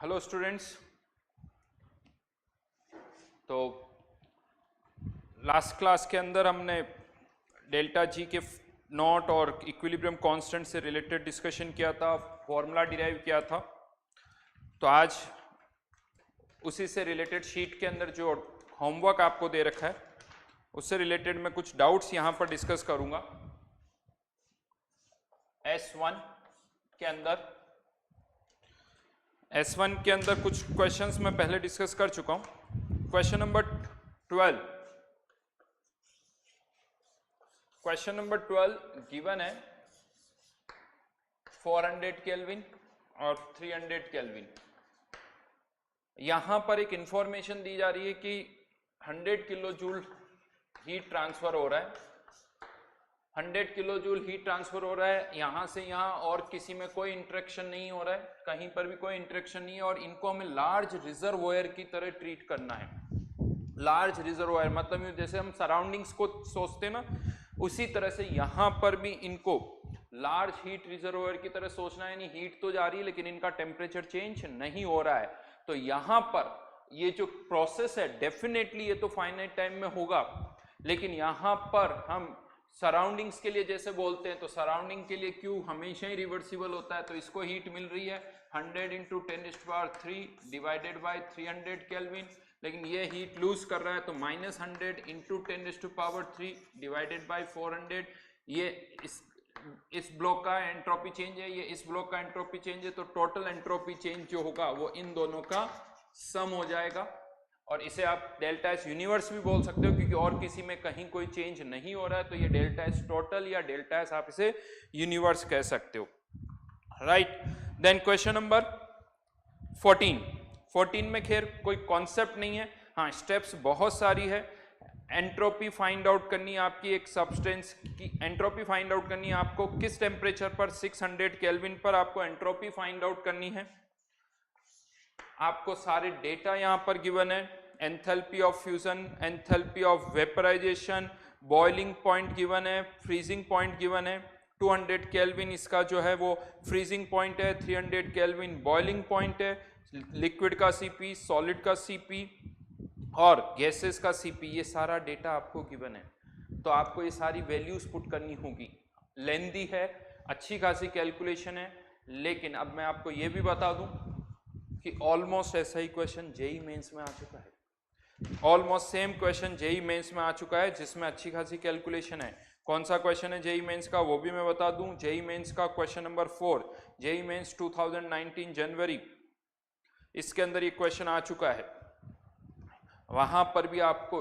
Hello students. तो last class के अंदर हमने डेल्टा जी के नॉट और इक्विलिब्रियम कांस्टेंट से रिलेटेड डिस्कशन किया था, फॉर्मूला डिराइव किया था। तो आज उसी से रिलेटेड शीट के अंदर जो होमवर्क आपको दे रखा है उससे रिलेटेड मैं कुछ डाउट्स यहाँ पर डिस्कस करूँगा। S1 के अंदर कुछ क्वेश्चंस मैं पहले डिस्कस कर चुका हूँ। क्वेश्चन नंबर 12 गिवन है 400 केल्विन और 300 केल्विन। यहां पर एक इंफॉर्मेशन दी जा रही है कि 100 किलो जूल हीट ट्रांसफर हो रहा है, 100 किलो जूल हीट ट्रांसफर हो रहा है यहां से यहां, और किसी में कोई इंटरेक्शन नहीं हो रहा है, कहीं पर भी कोई इंटरेक्शन नहीं है, और इनको हमें लार्ज रिजर्वोयर की तरह ट्रीट करना है। लार्ज रिजर्वोयर मतलब जैसे हम सराउंडिंग्स को सोचते ना, उसी तरह से यहां पर भी इनको लार्ज हीट रिजर्वोयर की तरह सोचना है। यानी हीट तो जा रही है लेकिन इनका टेम्परेचर चेंज नहीं हो रहा है। तो यहां पर ये जो प्रोसेस है डेफिनेटली ये तो फाइनाइट टाइम में होगा, लेकिन यहां पर हम सराउंडिंग्स के लिए जैसे बोलते हैं तो सराउंडिंग के लिए Q हमेशा ही रिवर्सिबल होता है। तो इसको हीट मिल रही है 100 इंटू 10⁻³ डिवाइडेड बाय 300 केल्विन, लेकिन ये हीट लूज कर रहा है तो -100 इंटू 10⁻³ डिवाइडेड बाय 400। ये इस ब्लॉक का एंट्रोपी चेंज है, ये इस ब्लॉक का एंट्रोपी चेंज है। तो टोटल एंट्रोपी चेंज जो होगा वो इन दोनों का सम हो जाएगा, और इसे आप डेल्टा एस यूनिवर्स भी बोल सकते हो क्योंकि और किसी में कहीं कोई चेंज नहीं हो रहा है। तो ये डेल्टा एस टोटल या डेल्टा एस आप इसे यूनिवर्स कह सकते हो, राइट। देन क्वेश्चन नंबर 14 में खैर कोई कॉन्सेप्ट नहीं है, हाँ स्टेप्स बहुत सारी है। एंट्रोपी फाइंड आउट करनी है आपकी एक सब्सटेंस की, एंट्रोपी फाइंड आउट करनी है आपको किस टेम्परेचर पर, 600 केल्विन पर आपको एंट्रोपी फाइंड आउट करनी है। आपको सारे डेटा यहां पर गिवन है, enthalpy of fusion, enthalpy of vaporisation, boiling point given है, फ्रीजिंग पॉइंट गिवन है। 200 केल्विन इसका जो है वो फ्रीजिंग पॉइंट है, 300 केल्विन बॉइलिंग पॉइंट है। लिक्विड का सीपी, सॉलिड का सीपी और गैसेस का सीपी, ये सारा डेटा आपको गिवन है। तो आपको ये सारी वैल्यूज पुट करनी होगी। लेंदी है, अच्छी खासी कैलकुलेशन है, लेकिन अब मैं आपको ये भी बता दूं कि ऑलमोस्ट ऐसा ही क्वेश्चन जेई मेंस में आ चुका है। Almost same question JEE Mains में आ चुका है जिसमें अच्छी खासी कैलकुलेशन है। कौन सा क्वेश्चन है जेई मेंस का वो भी मैं बता दूं। जेई मेंस का क्वेश्चन नंबर 4, जेई मेंस 2019 जनवरी, इसके अंदर ये क्वेश्चन आ चुका है। वहां पर भी आपको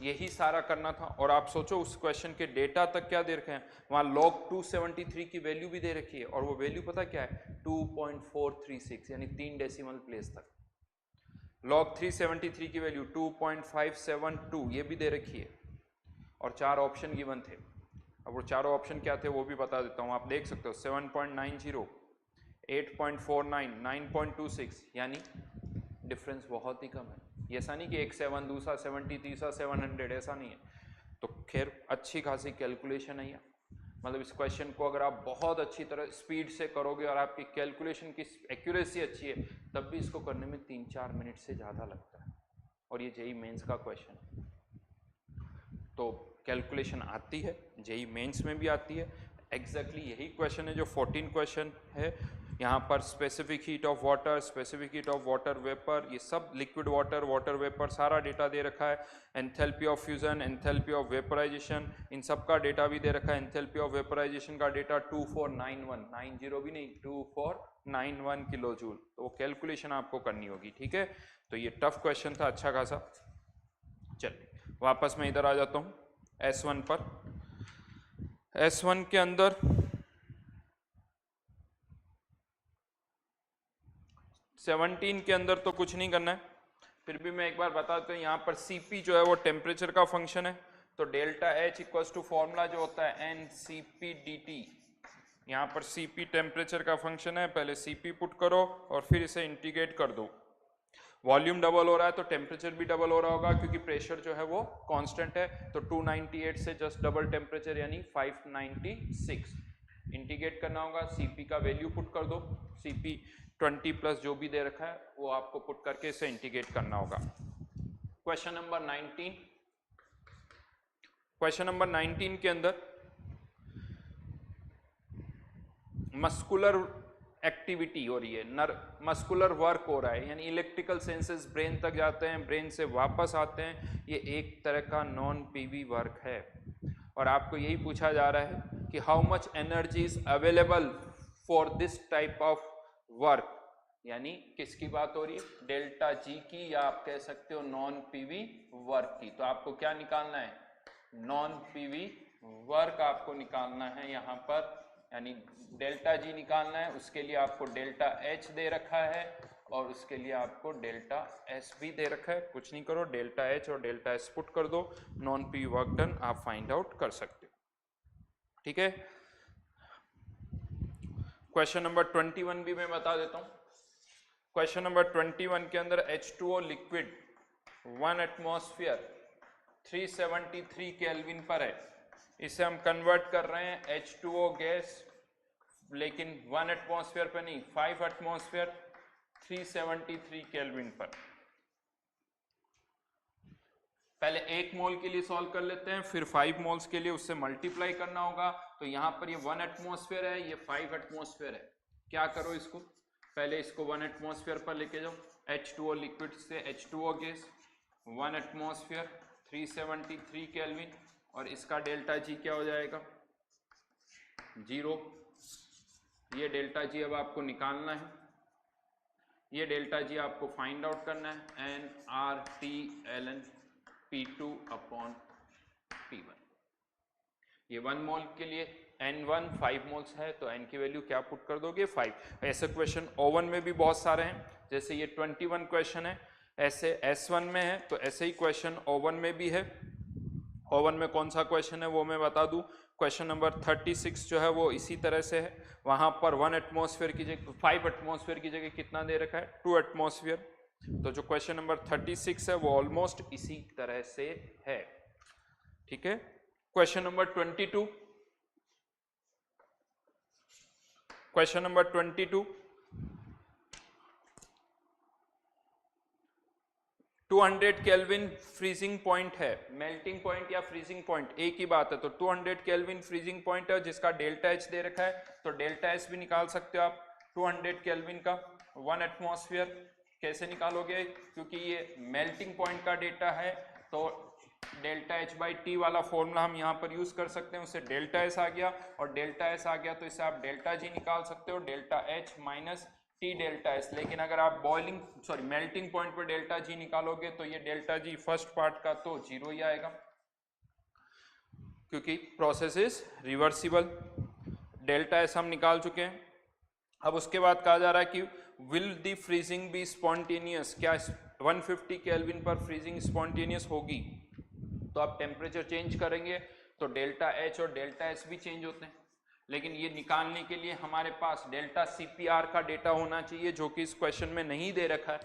यही सारा करना था, और आप सोचो उस क्वेश्चन के डेटा तक क्या दे रखे हैं, वहां log 273 की वैल्यू भी दे रखी है, और वो वैल्यू पता क्या है 2.436 यानी 3 डेसिमल प्लेस तक। log 373 की वैल्यू 2.572 ये भी दे रखी है, और 4 ऑप्शन गिवन थे। अब वो चारों ऑप्शन क्या थे वो भी बता देता हूँ, आप देख सकते हो 7.90, 8.49, 9.26, यानी डिफरेंस बहुत ही कम है। ये ऐसा नहीं कि एक 7 दूसरा 70 तीसरा 700, ऐसा नहीं है। तो खैर अच्छी खासी कैलकुलेशन है ये, मतलब इस क्वेश्चन को अगर आप बहुत अच्छी तरह स्पीड से करोगे और आपकी कैलकुलेशन की एक्यूरेसी अच्छी है तब भी इसको करने में 3-4 मिनट से ज़्यादा लगता है, और ये जेई मेंस का क्वेश्चन है। तो कैलकुलेशन आती है, जेई मेंस में भी आती है। एग्जैक्टली यही क्वेश्चन है जो 14 क्वेश्चन है। यहाँ पर specific heat of water, specific heat of water vapour, ये सब लिक्विड वाटर, वाटर वेपर सारा डेटा दे रखा है। Enthalpy of fusion, enthalpy of vaporisation, इन सब का डेटा भी दे रखा है। एंथैल्पी ऑफ वेपराइजेशन का डेटा 2491, 90 भी नहीं 2491 किलो जूल। तो वो कैलकुलेशन आपको करनी होगी, ठीक है। तो ये टफ क्वेश्चन था अच्छा खासा। चलिए वापस मैं इधर आ जाता हूँ S1 पर। S1 के अंदर 17 के अंदर तो कुछ नहीं करना है, फिर भी मैं एक बार बता देता हूँ। यहाँ पर Cp जो है वो टेम्परेचर का फंक्शन है, तो delta H equals to formula जो होता है NCP/dt। यहाँ पर Cp टेम्परेचर का फंक्शन है, पहले Cp पुट करो और फिर इसे इंटीग्रेट कर दो। वॉल्यूम डबल हो रहा है तो टेम्परेचर भी डबल हो रहा होगा क्योंकि प्रेशर जो है वो कांस्टेंट है। तो 298 से जस्ट डबल टेम्परेचर यानी 596। इंटीग्रेट करना होगा, Cp का वैल्यू पुट कर दो, Cp 20 प्लस जो भी दे रखा है वो आपको पुट करके इसे इंटीग्रेट करना होगा। क्वेश्चन नंबर 19, क्वेश्चन नंबर 19 के अंदर मस्कुलर एक्टिविटी हो रही है, मस्कुलर वर्क हो रहा है, यानी इलेक्ट्रिकल सेंसेस ब्रेन तक जाते हैं, ब्रेन से वापस आते हैं, ये एक तरह का नॉन पीवी वर्क है। और आपको यही पूछा जा रहा है कि how much energy is available for this type of work, यानी किसकी बात हो रही है, डेल्टा जी की, या आप कह सकते हो नॉन पीवी वर्क की। तो आपको क्या निकालना है, नॉन पीवी वर्क आपको निकालना है यहाँ पर, यानी डेल्टा जी निकालना है। उसके लिए आपको डेल्टा एच दे रखा है और उसके लिए आपको डेल्टा एस भी दे रखा है। कुछ नहीं करो, डेल्टा एच और डेल्टा एस पुट कर दो, नॉन पी वर्क डन आप फाइंड आउट कर सकते हो। ठीक है, क्वेश्चन नंबर 21 भी मैं बता देता हूं। क्वेश्चन नंबर 21 के अंदर H2O लिक्विड 1 एटमॉस्फेयर 373 केल्विन पर है, इसे हम कन्वर्ट कर रहे हैं H2O गैस, लेकिन 1 एटमॉस्फेयर पर नहीं, 5 एटमॉस्फेयर 373 केल्विन पर। पहले 1 मोल के लिए सॉल्व कर लेते हैं, फिर 5 मोल्स के लिए उससे मल्टीप्लाई करना होगा। तो यहाँ पर ये 1 एटमॉस्फेयर है, ये 5 एटमॉस्फेयर है। क्या करो इसको, पहले इसको 1 एटमॉस्फेयर पर लेके जाओ, H2O लिक्विड से H2O गैस 1 एटमॉस्फेयर 373 केल्विन, और इसका डेल्टा जी क्या हो जाएगा, 0। ये डेल्टा जी अब आपको निकालना है, ये डेल्टा जी आपको फाइंड आउट करना है, NRT P2 अपॉन P1। ये 1 मोल के लिए N1 5 मोल्स है, तो N की वैल्यू क्या पुट कर दोगे, 5। ऐसे क्वेश्चन O1 में भी बहुत सारे हैं, जैसे ये 21 क्वेश्चन है, ऐसे S1 में है, तो ऐसे ही क्वेश्चन O1 में भी है। O1 में कौन सा क्वेश्चन है वो मैं बता दूं, क्वेश्चन नंबर 36 जो है वो इसी तरह से है, वहां पर 1 एटमॉस्फेयर की जगह 5 एटमॉस्फेयर की जगह कितना दे रखा है, 2 एटमॉस्फेयर। तो जो क्वेश्चन नंबर 36 है वो ऑलमोस्ट इसी तरह से है। ठीक है, question number 22, question number 22, 200 kelvin freezing point है, मेल्टिंग पॉइंट या फ्रीजिंग पॉइंट एक ही बात है। तो 200 केल्विन फ्रीजिंग पॉइंट है जिसका डेल्टा एच दे रखा है, तो डेल्टा एच भी निकाल सकते हो आप 200 केल्विन का 1 एटमॉस्फेयर। कैसे निकालोगे, क्योंकि ये मेल्टिंग पॉइंट का डेटा है, तो डेल्टा एच बाई टी वाला फॉर्मूला हम यहाँ पर यूज कर सकते हैं, उससे डेल्टा एस आ गया, और डेल्टा एस आ गया तो इससे आप डेल्टा जी निकाल सकते हो, delta H minus T delta S. लेकिन अगर आप मेल्टिंग पॉइंट पर डेल्टा जी निकालोगे तो ये डेल्टा जी फर्स्ट पार्ट का तो 0 ही आएगा, क्योंकि process is reversible. Delta S हम निकाल चुके हैं। अब उसके बाद कहा जा रहा है कि will the freezing be spontaneous, क्या 150 केल्विन पर फ्रीजिंग स्पॉन्टेनियस होगी। तो आप टेम्परेचर चेंज करेंगे तो डेल्टा एच और डेल्टा एस भी चेंज होते हैं, लेकिन ये निकालने के लिए हमारे पास डेल्टा सीपीआर का डेटा होना चाहिए, जो कि इस क्वेश्चन में नहीं दे रखा है।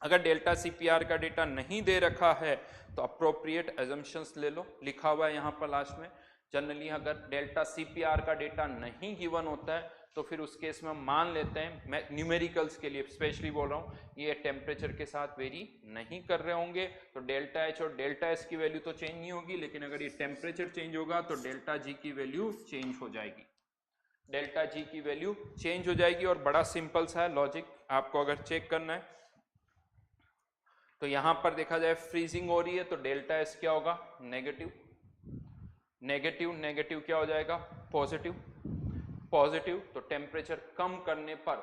अगर डेल्टा सीपीआर का डेटा नहीं दे रखा है तो अप्रोप्रिएट एजम्पशंस ले लो, लिखा हुआ है यहाँ पर लास्ट में। जनरली अगर डेल्टा सीपीआर का डेटा नहीं गिवन होता है तो फिर उस केस में हम मान लेते हैं, मैं न्यूमेरिकल्स के लिए स्पेशली बोल रहा हूँ, ये टेम्परेचर के साथ वेरी नहीं कर रहे होंगे, तो डेल्टा एच और डेल्टा एस की वैल्यू तो चेंज नहीं होगी, लेकिन अगर ये टेम्परेचर चेंज होगा तो डेल्टा जी की वैल्यू चेंज हो जाएगी, डेल्टा जी की वैल्यू चेंज हो जाएगी। और बड़ा सिंपल सा है लॉजिक, आपको अगर चेक करना है तो यहां पर देखा जाए फ्रीजिंग हो रही है तो डेल्टा एस क्या होगा, नेगेटिव, नेगेटिव नेगेटिव क्या हो जाएगा, पॉजिटिव, पॉजिटिव। तो टेम्परेचर कम करने पर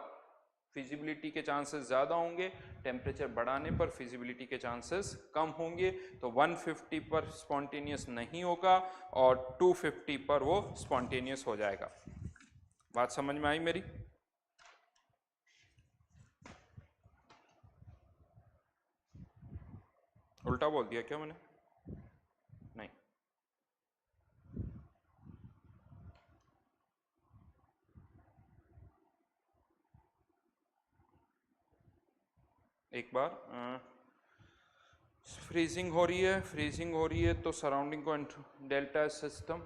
फिजिबिलिटी के चांसेस ज़्यादा होंगे, टेम्परेचर बढ़ाने पर फिजिबिलिटी के चांसेस कम होंगे। तो 150 पर स्पॉन्टेनियस नहीं होगा और 250 पर वो स्पॉन्टेनियस हो जाएगा। बात समझ में आई मेरी? उल्टा बोल दिया क्या मैंने? नहीं, एक बार फ्रीजिंग हो रही है, फ्रीजिंग हो रही है तो सराउंडिंग को delta system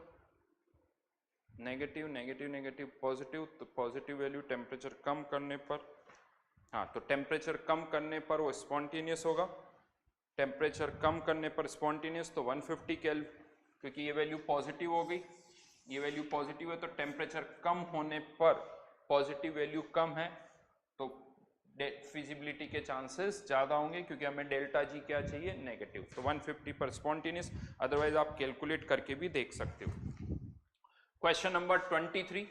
negative negative negative positive, तो पॉजिटिव वैल्यू टेम्परेचर कम करने पर, हाँ तो टेम्परेचर कम करने पर वो स्पॉन्टेनियस होगा, टेम्परेचर कम करने पर स्पॉन्टेनियस, तो 150 केल्विन, क्योंकि ये वैल्यू पॉजिटिव हो गई, ये वैल्यू पॉजिटिव है, तो टेम्परेचर कम होने पर पॉजिटिव वैल्यू कम है तो फिजिबिलिटी के चांसेस ज़्यादा होंगे, क्योंकि हमें डेल्टा जी क्या चाहिए, नेगेटिव, तो 150 पर स्पॉन्टेनियस, अदरवाइज आप कैलकुलेट करके भी देख सकते हो। क्वेश्चन नंबर 23,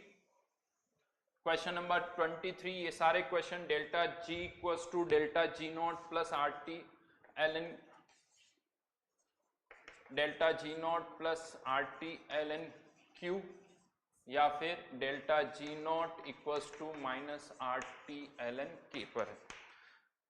क्वेश्चन नंबर 23, ये सारे question delta G equals to delta G nought plus R T L N, delta G nought plus R T L N Q, या फिर delta G nought equals to minus R T L N K पर है।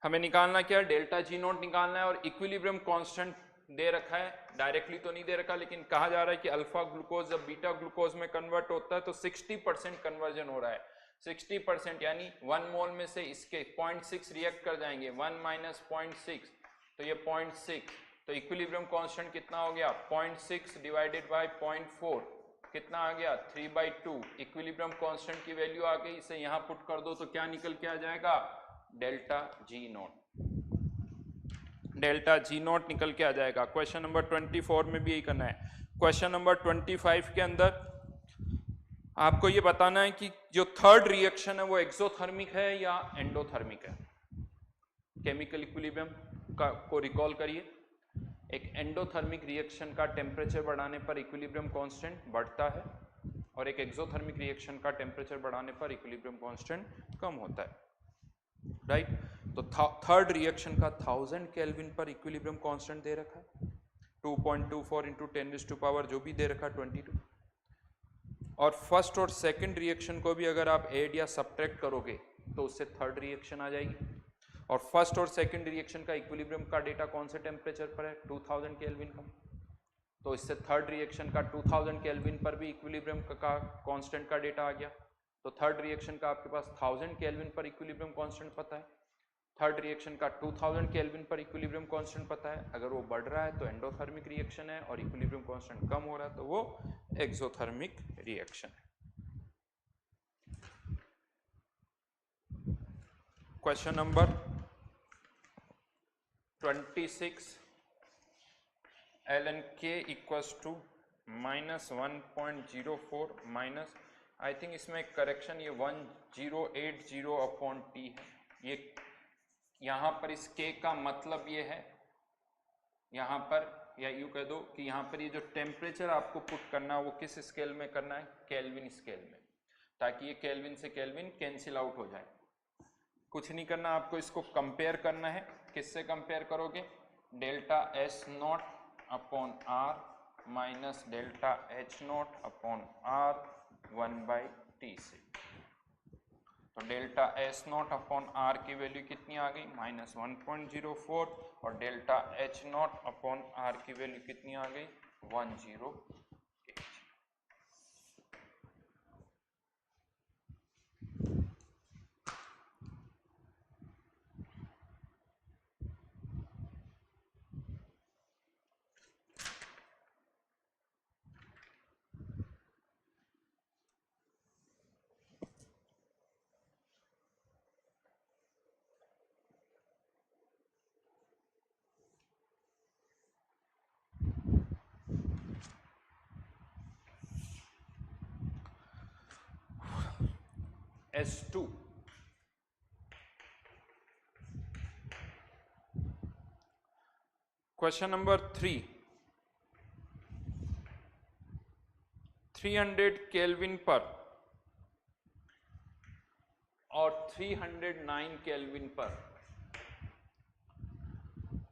हमें निकालना क्या है, delta G not निकालना है, और इक्विलिब्रियम कांस्टेंट दे रखा है, डायरेक्टली तो नहीं दे रखा, लेकिन कहा जा रहा है कि अल्फा ग्लूकोज जब बीटा ग्लूकोज में कन्वर्ट होता है तो 60% कन्वर्जन हो रहा है, 60%, यानी 1 मोल में से इसके 0.6 रिएक्ट कर जाएंगे, 1 माइनस 0.6, तो ये 0.6, तो इक्विलिब्रियम कांस्टेंट कितना हो गया, 0.6 डिवाइडेड बाय 0.4 कितना आ गया, 3/2, इक्विलिब्रियम कांस्टेंट की वैल्यू आ गई, इसे यहां पुट कर दो तो क्या निकल के आ जाएगा, delta G not, delta G not निकल के आ जाएगा। क्वेश्चन नंबर 24 में भी यही करना है। क्वेश्चन नंबर 25 के अंदर आपको ये बताना है कि जो थर्ड रिएक्शन है वो एक्सोथर्मिक है या एंडोथर्मिक है। केमिकल इक्विलिब्रियम को रिकॉल करिए, एक एंडोथर्मिक रिएक्शन का टेम्परेचर बढ़ाने पर इक्विलिब्रियम कांस्टेंट बढ़ता है, और एक एक्सोथर्मिक रिएक्शन का टेम्परेचर बढ़ाने पर इक्विलिब्रियम कांस्टेंट कम होता है, राइट। तो थर्ड रिएक्शन का 1000 केल्विन पर इक्विलिब्रियम कांस्टेंट दे रखा है, 2.24 इंटू 10⁻⁴ जो भी दे रखा है 22, और फर्स्ट और सेकंड रिएक्शन को भी अगर आप ऐड या सब्ट्रैक्ट करोगे तो उससे थर्ड रिएक्शन आ जाएगी, और फर्स्ट और सेकंड रिएक्शन का इक्विलिब्रियम का डेटा कौन से टेम्परेचर पर है, 2000 केल्विन का, तो इससे थर्ड रिएक्शन का 2000 केल्विन पर भी इक्विलिब्रियम का कांस्टेंट का डेटा आ गया, तो थर्ड रिएक्शन का आपके पास 1000 केल्विन पर इक्विलिब्रियम कांस्टेंट पता है, थर्ड रिएक्शन का 2000 केल्विन पर इक्विलिब्रियम कांस्टेंट पता है, अगर वो बढ़ रहा है तो एंडोथर्मिक रिएक्शन है, और इक्विलिब्रियम कांस्टेंट कम हो रहा है तो वो एक्सोथर्मिक रिएक्शन है। Question number 26, ln k equals to -1.04 minus, I think इसमें करेक्शन, ये 1080/t है, ये यहाँ पर इस k का मतलब ये है, यहाँ पर या यूँ कह दो कि यहाँ पर ये जो टेम्परेचर आपको पुट करना है वो किस स्केल में करना है, केल्विन स्केल में, ताकि ये केल्विन से केल्विन कैंसिल आउट हो जाए। कुछ नहीं करना, आपको इसको कंपेयर करना है, किससे कंपेयर करोगे, delta S nought upon R minus delta H nought upon R 1/t से, तो delta S nought upon R की वैल्यू कितनी आ गई, -1.04, और delta H nought upon R की वैल्यू कितनी आ गई, 108। S2 क्वेश्चन नंबर 300 केल्विन पर और 309 केल्विन पर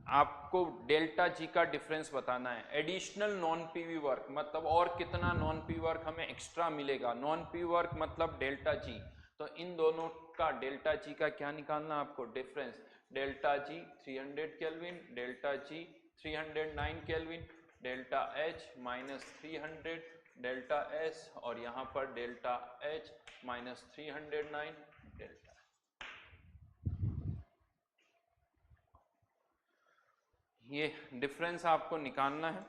आपको डेल्टा जी का डिफरेंस बताना है। एडिशनल नॉन पीवी वर्क मतलब और कितना नॉन पीवी वर्क हमें एक्स्ट्रा मिलेगा, नॉन पीवी वर्क मतलब डेल्टा जी, तो इन दोनों का डेल्टा जी का क्या निकालना आपको, difference, delta G 300 kelvin, delta G 309 kelvin, delta H -300 delta S, और यहाँ पर डेल्टा एच -309 डेल्टा। ये डिफरेंस आपको निकालना है।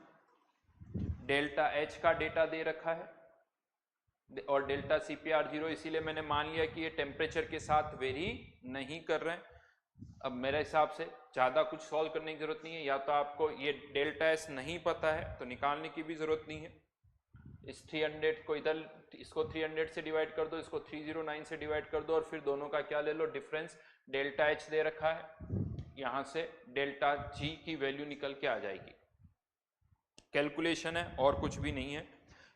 डेल्टा एच का डेटा दे रखा है, और डेल्टा CPR 0, इसीलिए मैंने मान लिया कि ये टेम्परेचर के साथ वेरी नहीं कर रहे हैं। अब मेरे हिसाब से ज़्यादा कुछ सॉल्व करने की जरूरत नहीं है, या तो आपको ये डेल्टा एस नहीं पता है तो निकालने की भी जरूरत नहीं है। इस 300 को इधर, इसको 300 से डिवाइड कर दो, इसको 309 से डिवाइड कर दो, और फिर दोनों का क्या ले लो, डिफरेंस। डेल्टा एच दे रखा है, यहाँ से डेल्टा जी की वैल्यू निकल के आ जाएगी। कैलकुलेशन है और कुछ भी नहीं है।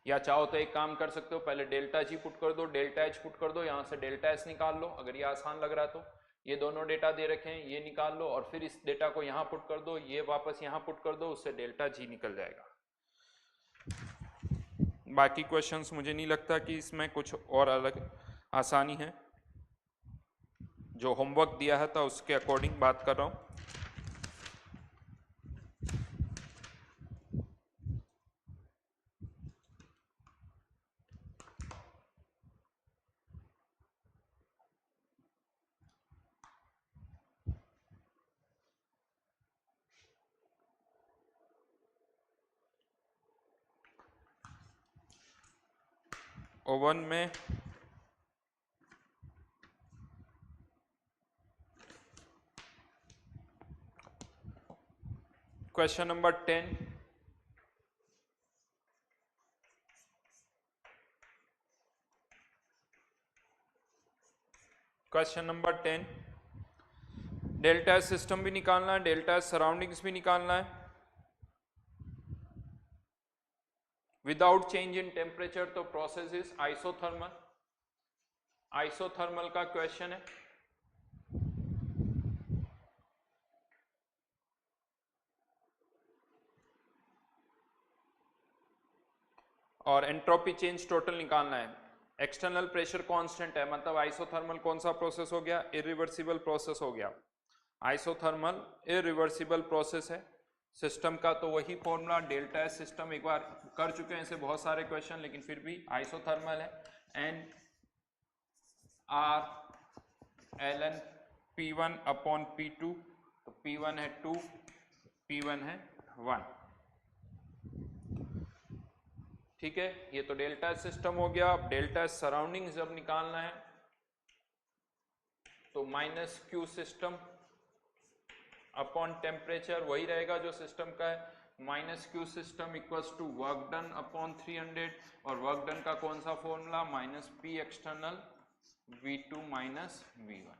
या चाहो तो एक काम कर सकते हो, पहले डेल्टा जी पुट कर दो, डेल्टा एच पुट कर दो, यहाँ से डेल्टा एस निकाल लो, अगर ये आसान लग रहा तो। ये दोनों डेटा दे रखे हैं, ये निकाल लो, और फिर इस डेटा को यहाँ पुट कर दो, ये वापस यहाँ पुट कर दो, उससे डेल्टा जी निकल जाएगा। बाकी क्वेश्चंस मुझे नहीं लगता कि इसमें कुछ और अलग आसानी है। जो होमवर्क दिया है था उसके अकॉर्डिंग बात कर रहा हूँ। ओवन में question number 10, question number 10, delta system भी निकालना है, डेल्टा सराउंडिंग्स भी निकालना है। विदाउट चेंज इन टेम्परेचर तो प्रोसेस इज आइसोथर्मल। आइसोथर्मल का क्वेश्चन है। और एंट्रोपी चेंज टोटल निकालना है। एक्सटर्नल प्रेशर कांस्टेंट है, मतलब आइसोथर्मल कौन सा प्रोसेस हो गया, इरिवर्सिबल प्रोसेस हो गया। आइसोथर्मल इरिवर्सिबल प्रोसेस है। सिस्टम का तो वही फॉर्मूला, डेल्टा एस सिस्टम एक बार कर चुके हैं ऐसे बहुत सारे क्वेश्चन, लेकिन फिर भी आइसोथर्मल है। N R L N P1 upon P2, तो P1 है 2, P1 है 1। ठीक है, ये तो डेल्टा सिस्टम हो गया। अब डेल्टा सराउंडिंग जब निकालना है तो minus Q system upon temperature, वही रहेगा जो सिस्टम का है। Minus Q system equals to work done upon 300, और वर्क डन का कौन सा formula, minus P external V2 minus V1।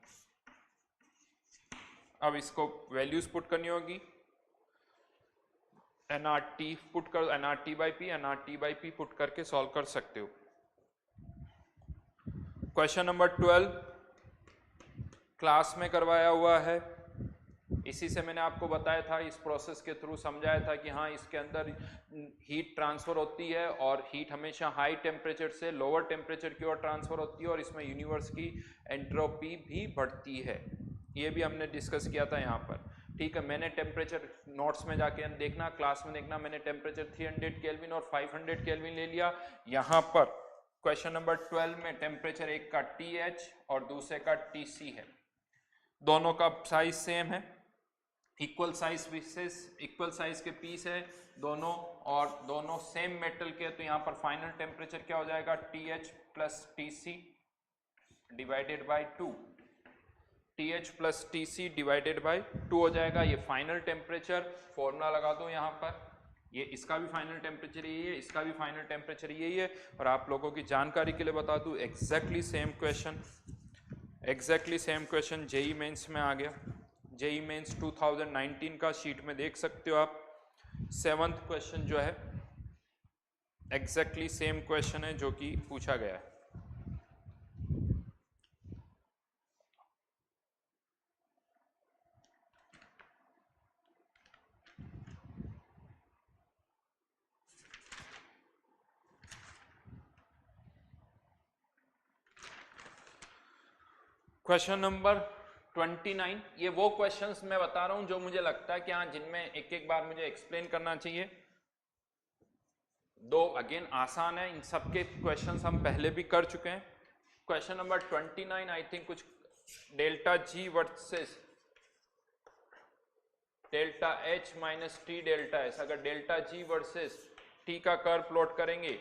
अब इसको वैल्यूज पुट करनी होगी, nRT पुट कर, nRT by P, nRT by P put करके सॉल्व कर सकते हो। क्वेश्चन नंबर 12 क्लास में करवाया हुआ है। इसी से मैंने आपको बताया था, इस प्रोसेस के थ्रू समझाया था कि हाँ, इसके अंदर हीट ट्रांसफर होती है, और हीट हमेशा हाई टेम्परेचर से लोअर टेम्परेचर की ओर ट्रांसफर होती है, और इसमें यूनिवर्स की एंट्रोपी भी बढ़ती है। ये भी हमने डिस्कस किया था यहाँ पर। ठीक है, मैंने टेम्परेचर नोट्स में जाके देखना, क्लास में देखना, मैंने टेम्परेचर 300 केल्विन और 500 केल्विन ले लिया। यहाँ पर क्वेश्चन नंबर 12 में टेम्परेचर एक का TH और दूसरे का TC है। दोनों का साइज सेम है, equal size pieces, equal size के पीस है दोनों, और दोनों सेम मेटल के। तो यहाँ पर फाइनल टेम्परेचर क्या हो जाएगा, TH plus TC divided by 2, TH plus TC divided by 2 हो जाएगा। ये फाइनल टेम्परेचर फॉर्मूला लगा दो यहाँ पर, ये इसका भी फाइनल टेम्परेचर यही है, इसका भी फाइनल टेम्परेचर यही है। और आप लोगों की जानकारी के लिए बता दूं, exactly same question, exactly same question JEE Mains में आ गया। जेई मेंस 2019 का शीट में देख सकते हो आप। 7th क्वेश्चन जो है एग्जैक्टली सेम क्वेश्चन है जो कि पूछा गया है। क्वेश्चन नंबर 29, ये वो क्वेश्चंस मैं बता रहा हूं जो मुझे लगता है कि हाँ, जिनमें एक एक बार मुझे एक्सप्लेन करना चाहिए। दो अगेन आसान है, इन सबके क्वेश्चंस हम पहले भी कर चुके हैं। क्वेश्चन नंबर 29 आई थिंक कुछ delta G versus delta H minus T delta S, अगर डेल्टा जी वर्सेस टी का कर्व प्लॉट करेंगे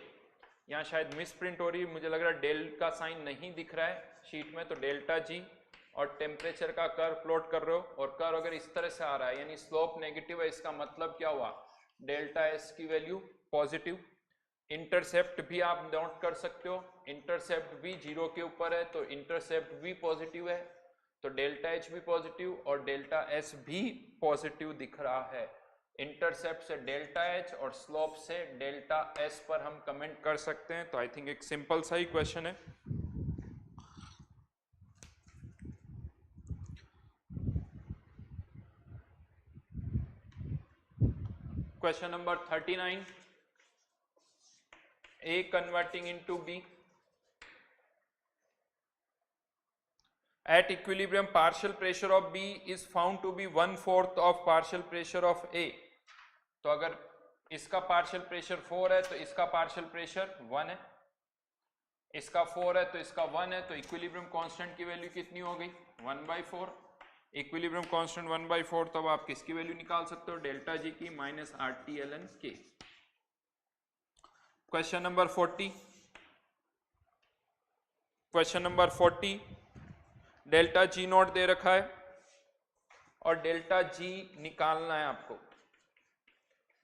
यहाँ शायद मिस प्रिंट हो रही है, मुझे लग रहा है डेल का साइन नहीं दिख रहा है शीट में, तो डेल्टा जी और टेम्परेचर का कर्व प्लॉट कर रहे हो और कर्व अगर इस तरह से आ रहा है यानी स्लोप नेगेटिव है, इसका मतलब क्या हुआ, डेल्टा एस की वैल्यू पॉजिटिव। इंटरसेप्ट भी आप नोट कर सकते हो, इंटरसेप्ट भी 0 के ऊपर है तो इंटरसेप्ट भी पॉजिटिव है, तो डेल्टा एच भी पॉजिटिव और डेल्टा एस भी पॉजिटिव दिख रहा है। इंटरसेप्ट से डेल्टा एच और स्लोप से डेल्टा एस पर हम कमेंट कर सकते हैं। तो आई थिंक एक सिंपल सा ही क्वेश्चन है। Question number 39, A converting into B. At equilibrium, partial pressure of B is found to be 1/4 of partial pressure of A. तो अगर इसका पार्शियल प्रेशर 4 है तो इसका पार्शियल प्रेशर 1 है, इसका 4 है तो इसका 1 है, तो इक्विलिब्रियम कांस्टेंट की वैल्यू कितनी हो गई, 1/4। इक्विलिब्रियम कांस्टेंट 1/4, तब आप किसकी वैल्यू निकाल सकते हो, डेल्टा जी की minus RT/ln K। Question number 40, question number 40, delta G not they रखा है और डेल्टा जी निकालना है आपको।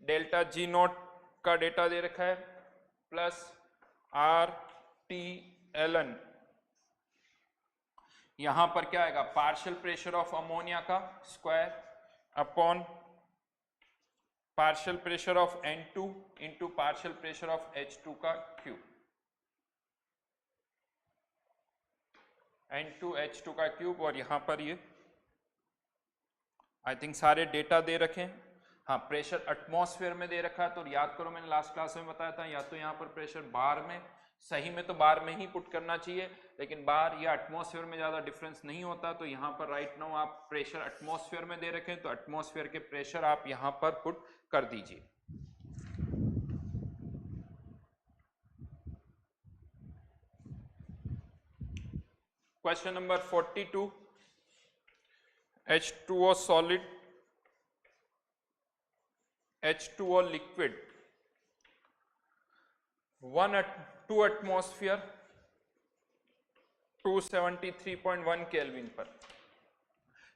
डेल्टा जी नॉट का डेटा दे रखा है प्लस RT/ln, यहां पर क्या आएगा, पार्शियल प्रेशर ऑफ अमोनिया का square upon partial pressure of N2 into partial pressure of H2 का क्यूब, N2 H2 का क्यूब। और यहां पर ये आई थिंक सारे डेटा दे रखे हैं। हाँ, प्रेशर एटमॉस्फेयर में दे रखा है, तो याद करो मैंने लास्ट क्लास में बताया था, या तो यहाँ पर प्रेशर बार में, सही में तो बार में ही पुट करना चाहिए, लेकिन बार या एटमॉस्फेयर में ज़्यादा डिफरेंस नहीं होता, तो यहाँ पर राइट नाउ आप प्रेशर एटमॉस्फेयर में दे रखें तो एटमॉस्फेयर के प्रेशर आप यहाँ पर पुट कर दीजिए। Question number 42, H2O solid, H2O liquid 2 atmosphere 273.1 kelvin पर।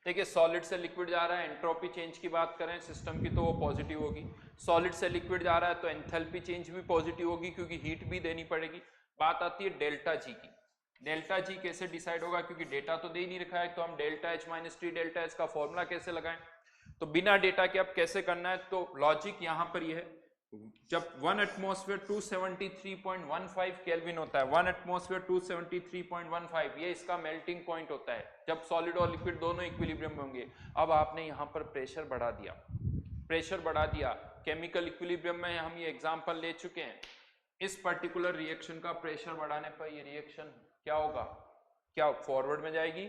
देखिए सॉलिड से लिक्विड जा रहा है, एंट्रोपी चेंज की बात करें सिस्टम की तो वो पॉजिटिव होगी, सॉलिड से लिक्विड जा रहा है तो एंथैल्पी चेंज भी पॉजिटिव होगी क्योंकि हीट भी देनी पड़ेगी। बात आती है डेल्टा जी की, डेल्टा जी कैसे डिसाइड होगा, क्योंकि डेटा तो दे ही नहीं रखा है, तो हम delta H minus T delta H का फॉर्मूला कैसे लगाएं, तो बिना डेटा के अब कैसे करना है, तो लॉजिक यहां पर यह है, जब 1 एटमॉस्फेयर 273.15 केल्विन होता है, 1 एटमॉस्फेयर 273.15, ये इसका मेल्टिंग पॉइंट होता है जब सॉलिड और लिक्विड दोनों इक्विलिब्रियम में होंगे। अब आपने यहां पर प्रेशर बढ़ा दिया, प्रेशर बढ़ा दिया, केमिकल इक्विलिब्रियम में हम ये एग्जांपल ले चुके हैं। इस पर्टिकुलर रिएक्शन का प्रेशर बढ़ाने पर ये रिएक्शन क्या होगा, क्या फॉरवर्ड में जाएगी,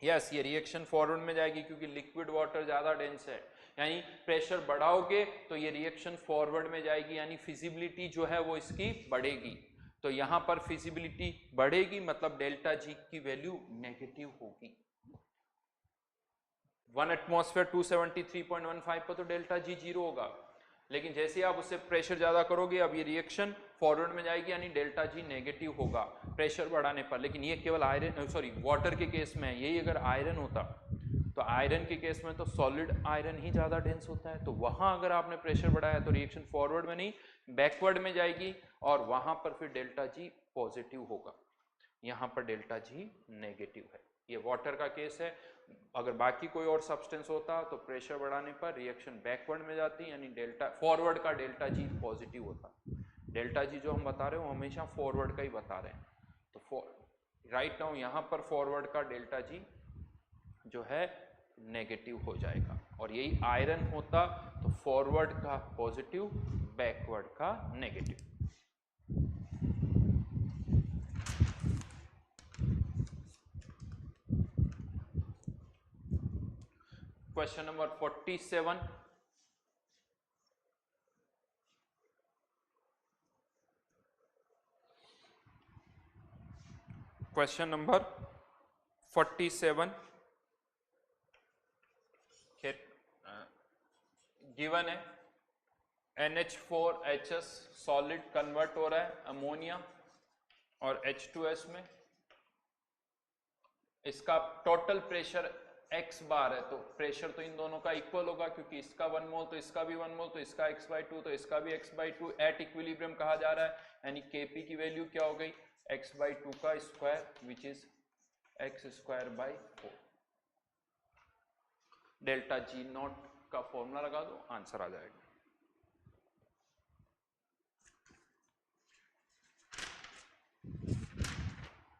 यस ये रिएक्शन फॉरवर्ड में जाएगी क्योंकि लिक्विड वाटर ज्यादा डेंस है, यानी प्रेशर बढ़ाओगे तो ये रिएक्शन फॉरवर्ड में जाएगी, यानी फिजिबिलिटी जो है वो इसकी बढ़ेगी। तो यहां पर फिजिबिलिटी बढ़ेगी मतलब डेल्टा जी की वैल्यू नेगेटिव होगी। 1 एटमॉस्फेयर 273.15 पर तो डेल्टा जी 0 होगा, लेकिन जैसे ही आप उससे प्रेशर ज्यादा करोगे अब ये रिएक्शन फॉरवर्ड में जाएगी, यानी डेल्टा जी नेगेटिव होगा प्रेशर बढ़ाने पर। लेकिन ये केवल आयरन वाटर के केस में है, यही अगर आयरन होता तो आयरन के केस में तो सॉलिड आयरन ही ज्यादा डेंस होता है, तो वहां अगर आपने प्रेशर बढ़ाया तो रिएक्शन फॉरवर्ड में नहीं बैकवर्ड में जाएगी और वहां पर फिर डेल्टा जी पॉजिटिव होगा, यहां पर डेल्टा जी नेगेटिव है। ये वाटर का केस है, अगर बाकी कोई और सब्सटेंस होता तो प्रेशर बढ़ाने पर रिएक्शन बैकवर्ड में जाती, यानी डेल्टा फॉरवर्ड का डेल्टा जी पॉजिटिव होता। डेल्टा जी जो हम बता रहे हो हमेशा फॉरवर्ड का ही बता रहे हैं, तो राइट नाउ यहाँ पर फॉरवर्ड का डेल्टा जी जो है नेगेटिव हो जाएगा, और यही आयरन होता तो फॉरवर्ड का पॉजिटिव बैकवर्ड का negative. Question number 47, question number 47 given है NH4HS सॉलिड कन्वर्ट हो रहा है अमोनिया और H2S में, इसका टोटल प्रेशर x बार है, तो प्रेशर तो इन दोनों का इक्वल होगा क्योंकि इसका 1 मोल तो इसका भी 1 मोल, तो इसका x/2 तो इसका भी x/2 एट इक्विलिब्रियम कहा जा रहा है, यानी Kp की वैल्यू क्या हो गई x/2 का square which is x²/4। Delta G not का फॉर्मूला लगा दो, आंसर आ जाएगा।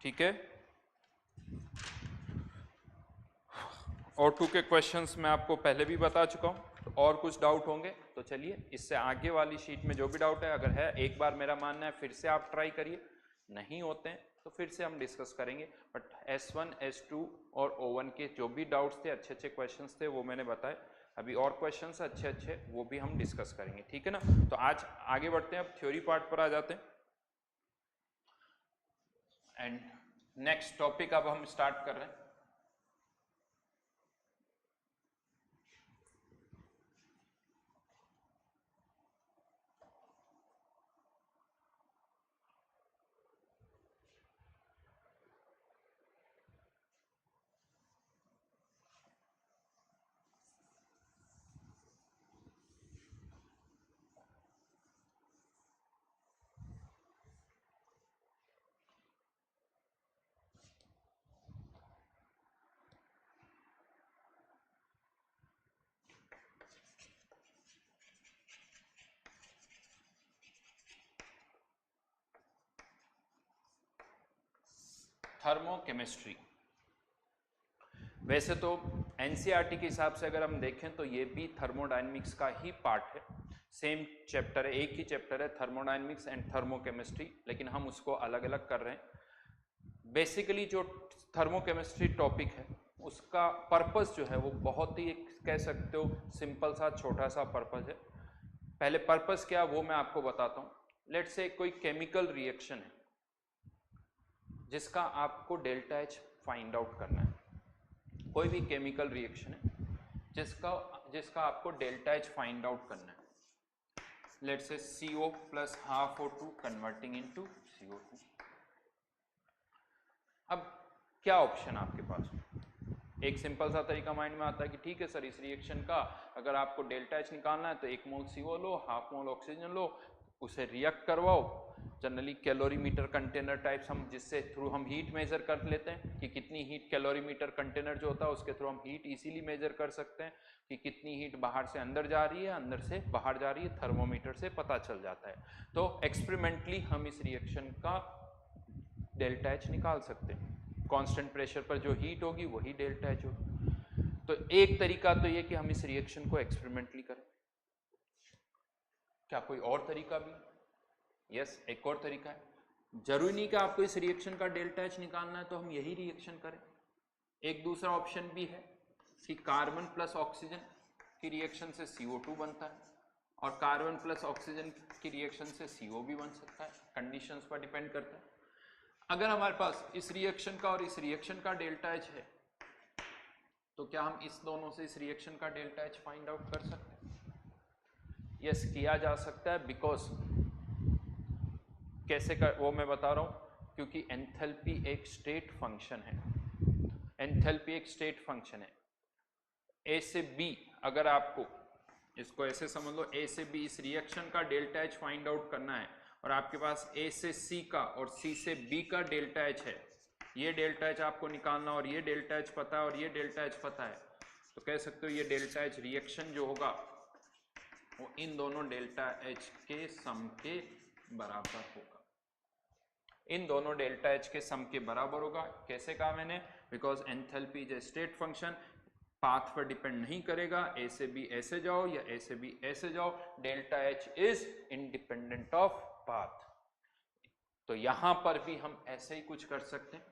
ठीक है, और 2 के क्वेश्चंस मैं आपको पहले भी बता चुका हूं, तो और कुछ डाउट होंगे तो चलिए इससे आगे वाली शीट में जो भी डाउट है, अगर है एक बार मेरा मानना है फिर से आप ट्राई करिए, नहीं होते हैं तो फिर से हम डिस्कस करेंगे। बट S1 S2 और O1 के जो भी डाउट्स थे, अच्छे अच्छे क्वेश्चंस थे, वो मैंने बताए। अभी और क्वेश्चंस अच्छे अच्छे वो भी हम डिस्कस करेंगे, ठीक है ना। तो आज आगे बढ़ते हैं, अब थ्योरी पार्ट पर आ जाते हैं। एंड नेक्स्ट टॉपिक अब हम स्टार्ट कर रहे हैं। थर्मोकेमिस्ट्री, वैसे तो एनसीईआरटी के हिसाब से अगर हम देखें तो ये भी थर्मोडायनेमिक्स का ही पार्ट है, सेम चैप्टर है, एक ही चैप्टर है थर्मोडायनेमिक्स एंड थर्मोकेमिस्ट्री, लेकिन हम उसको अलग अलग कर रहे हैं। बेसिकली जो थर्मोकेमिस्ट्री टॉपिक है उसका पर्पस जो है वो बहुत ही कह सकते हो सिंपल सा छोटा सा पर्पस है। पहले पर्पस क्या वो मैं आपको बताता हूँ। लेट्स से कोई केमिकल रिएक्शन है जिसका आपको डेल्टा एच फाइंड आउट करना है। कोई भी केमिकल रिएक्शन है जिसका आपको डेल्टा एच फाइंड आउट करना है। Let's say CO plus half O2 converting into CO2। अब क्या ऑप्शन आपके पास? एक सिंपल सा तरीका माइंड में आता है कि ठीक है सर, इस रिएक्शन का अगर आपको डेल्टा एच निकालना है तो 1 मोल CO लो, हाफ मोल ऑक्सीजन लो, उसे रिएक्ट करवाओ। जनरली कैलोरीमीटर कंटेनर टाइप्स हम जिससे थ्रू हम हीट मेजर कर लेते हैं कि कितनी हीट, कैलोरीमीटर कंटेनर जो होता है उसके थ्रू हम हीट इजीली मेजर कर सकते हैं कि कितनी हीट बाहर से अंदर जा रही है, अंदर से बाहर जा रही है, थर्मोमीटर से पता चल जाता है। तो एक्सपेरिमेंटली हम इस रिएक्शन का डेल्टा एच निकाल सकते हैं। कांस्टेंट प्रेशर पर जो हीट होगी वही डेल्टा एच होगी। तो एक तरीका तो ये कि हम इस रिएक्शन को एक्सपेरिमेंटली करें। क्या कोई और तरीका भी? यस, एक और तरीका है। जरूरी नहीं कि आपको इस रिएक्शन का डेल्टा एच निकालना है तो हम यही रिएक्शन करें। एक दूसरा ऑप्शन भी है कि कार्बन प्लस ऑक्सीजन की रिएक्शन से CO2 बनता है और कार्बन प्लस ऑक्सीजन की रिएक्शन से CO भी बन सकता है। कंडीशंस पर डिपेंड करता है। अगर हमारे पास इस रिएक्शन का और इस रिएक्शन का डेल्टा एच है तो क्या हम इस दोनों से इस रिएक्शन का डेल्टा एच फाइंड आउट कर सकते हैं? यस, किया जा सकता है। बिकॉज कैसे कर वो मैं बता रहा हूं, क्योंकि एंथैल्पी एक स्टेट फंक्शन है। एंथैल्पी एक स्टेट फंक्शन है। ए से बी, अगर आपको इसको ऐसे समझ लो, ए से बी इस रिएक्शन का डेल्टा एच फाइंड आउट करना है और आपके पास ए से सी का और सी से बी का डेल्टा एच है, ये डेल्टा एच आपको निकालना और ये डेल्टा एच पता है और ये डेल्टा एच पता है, तो कह सकते हो ये डेल्टा एच रिएक्शन जो होगा वो इन दोनों डेल्टा एच के सम के बराबर होगा। इन दोनों डेल्टा एच के सम के बराबर होगा। कैसे कहा मैंने? Because enthalpy is a state function, path पर डिपेंड नहीं करेगा। ए से बी ऐसे जाओ या ए से बी ऐसे जाओ, delta H is independent of path. तो यहां पर भी हम ऐसे ही कुछ कर सकते हैं।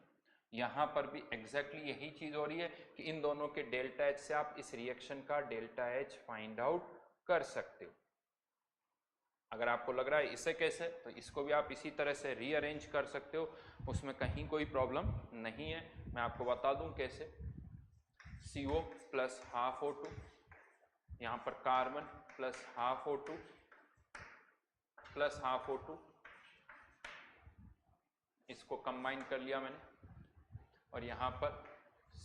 यहां पर भी एग्जैक्टली यही चीज हो रही है कि इन दोनों के डेल्टा एच से आप इस रिएक्शन का डेल्टा एच फाइंड आउट कर सकते हो। अगर आपको लग रहा है इसे कैसे, तो इसको भी आप इसी तरह से रीअरेंज कर सकते हो, उसमें कहीं कोई प्रॉब्लम नहीं है। मैं आपको बता दूं कैसे। CO प्लस हाफ O2, यहाँ पर carbon plus half O2 plus half O2, इसको कंबाइन कर लिया मैंने, और यहां पर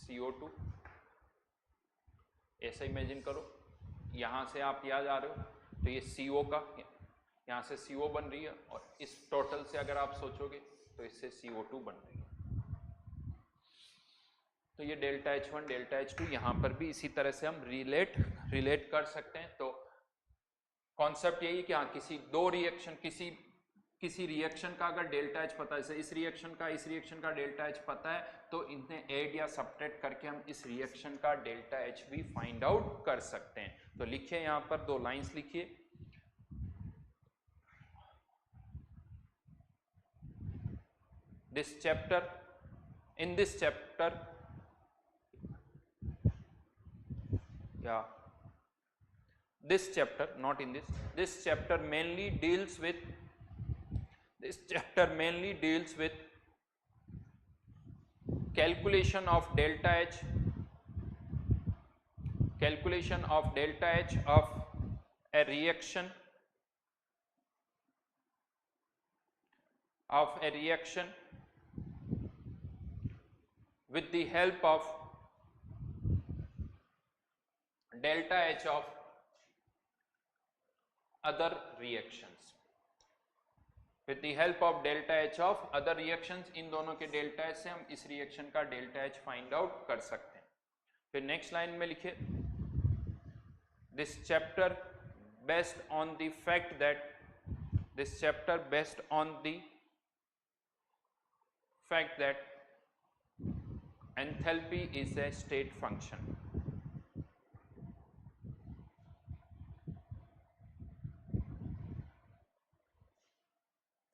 CO2, ऐसा इमेजिन करो, यहां से आप यहाँ जा रहे हो तो ये CO का, यहां से CO बन रही है, और इस टोटल से अगर आप सोचोगे तो इससे CO2 बन रही है। तो ये डेल्टा H1 डेल्टा H2 यहां पर भी इसी तरह से हम रिलेट कर सकते हैं। तो कॉन्सेप्ट यही है कि हाँ, किसी दो रिएक्शन, किसी रिएक्शन का अगर डेल्टा H पता है, जैसे इस रिएक्शन का डेल्टा H पता है, तो इन्हें ऐड या सब्ट्रैक्ट करके हम इस रिएक्शन का डेल्टा H भी फाइंड आउट कर सकते हैं। तो लिखिए यहां पर 2 लाइंस लिखिए, in this chapter this chapter mainly deals with calculation of delta H of a reaction with the help of delta H of other reactions, with the help of delta H of other reactions, इन दोनों के delta H से हम इस reaction का delta H find out कर सकते हैं। फिर नेक्स्ट लाइन में लिखिए, this chapter based on the fact that enthalpy is a state function।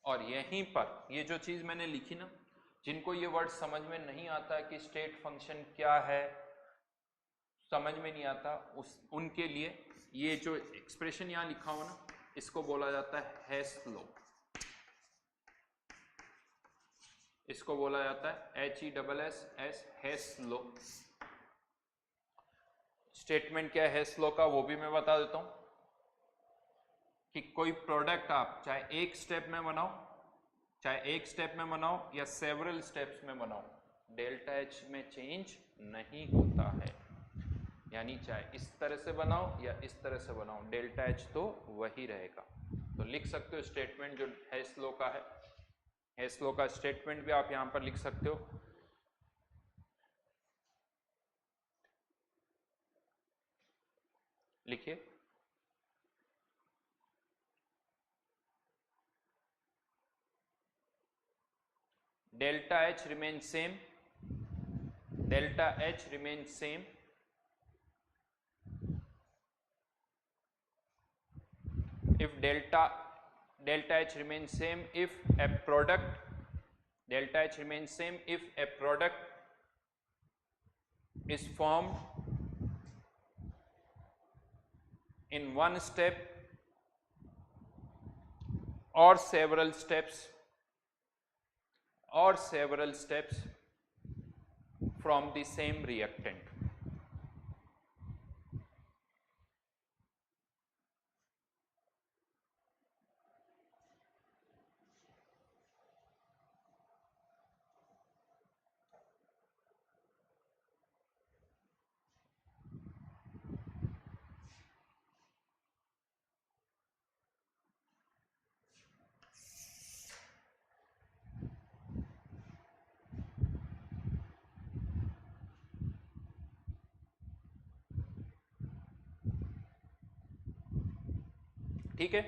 और यहीं पर ये जो चीज मैंने लिखी ना, जिनको ये वर्ड समझ में नहीं आता कि स्टेट फंक्शन क्या है, समझ में नहीं आता, उनके लिए ये जो एक्सप्रेशन यहां लिखा हो ना, इसको बोला जाता है हेस लॉ। इसको बोला जाता है HESS हेस लॉ। स्टेटमेंट क्या है हेस लॉ का वो भी मैं बता देता हूं, कि कोई प्रोडक्ट आप चाहे एक स्टेप में बनाओ या सेवरल स्टेप्स में बनाओ, डेल्टा H में चेंज नहीं होता है। यानी चाहे इस तरह से बनाओ या इस तरह से बनाओ, डेल्टा H तो वही रहेगा। तो लिख सकते हो स्टेटमेंट जो हेस लॉ का है, हेस लॉ का स्टेटमेंट भी आप यहां पर लिख सकते हो। लिखिए, delta H remains same if delta H remains same if a product is formed in one step or several steps from the same reactant। ठीक है,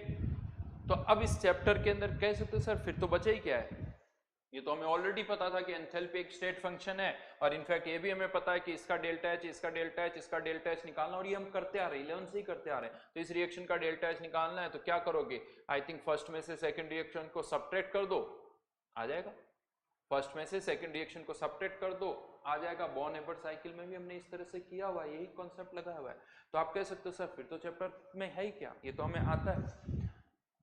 तो अब इस चैप्टर के अंदर कह सकते सर फिर तो बचा ही क्या है, ये तो हमें ऑलरेडी पता था कि एंथैल्पी एक स्टेट फंक्शन है, और इनफैक्ट ये भी हमें पता है कि इसका डेल्टा H, इसका डेल्टा H, इसका डेल्टा H निकालना, और ये हम करते आ रहे हैं, 11 से ही करते आ रहे हैं। तो इस रिएक्शन का डेल्टा H निकालना है तो क्या करोगे, आई थिंक फर्स्ट में से सेकंड रिएक्शन को सब्ट्रैक्ट कर दो, आ जाएगा। फर्स्ट में से सेकंड रिएक्शन को सब्ट्रैक्ट कर दो, आ जाएगा। बॉर्न एबर्ट साइकिल में भी हमने इस तरह से किया हुआ है, यही कॉन्सेप्ट लगा हुआ है। तो आप कह सकते हो सर फिर तो चैप्टर में है ही क्या, ये तो हमें आता है।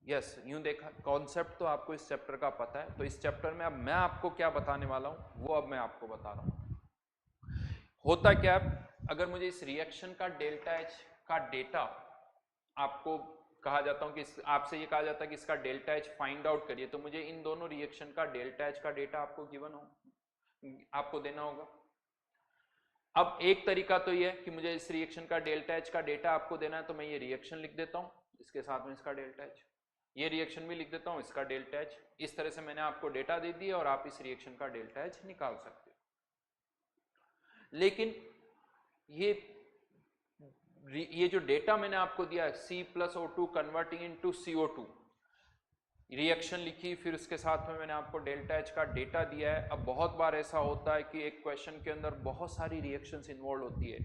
यस, यूं देखा कॉन्सेप्ट तो आपको इस चैप्टर का पता है। तो इस चैप्टर में अब मैं आपको क्या बताने वाला हूं वो अब मैं आपको बता रहा हूं। होता क्या, अगर मुझे इस रिएक्शन का डेल्टा H का डेटा आपको कहा जाता हूं कि आपसे ये कहा जाता है कि इसका डेल्टा एच फाइंड आउट करिए, तो मुझे इन दोनों रिएक्शन का डेल्टा एच का डेटा आपको गिवन हो, आपको देना होगा। अब एक तरीका तो ये है कि मुझे इस रिएक्शन का डेल्टा एच का डेटा आपको देना है, तो मैं ये रिएक्शन लिख देता हूं, इसके साथ में इसका डेल्टा एच, ये रिएक्शन भी लिख देता हूं, इसका डेल्टा एच। इस तरह से मैंने आपको डेटा दे दिया और आप इस रिएक्शन का डेल्टा एच निकाल सकते हो। लेकिन ये जो डेटा मैंने आपको दिया है C+O2 converting into CO2, reaction लिखी, फिर उसके साथ में मैंने आपको डेल्टा एच का डेटा दिया है। अब बहुत बार ऐसा होता है कि एक क्वेश्चन के अंदर बहुत सारी रिएक्शंस इन्वॉल्व होती है,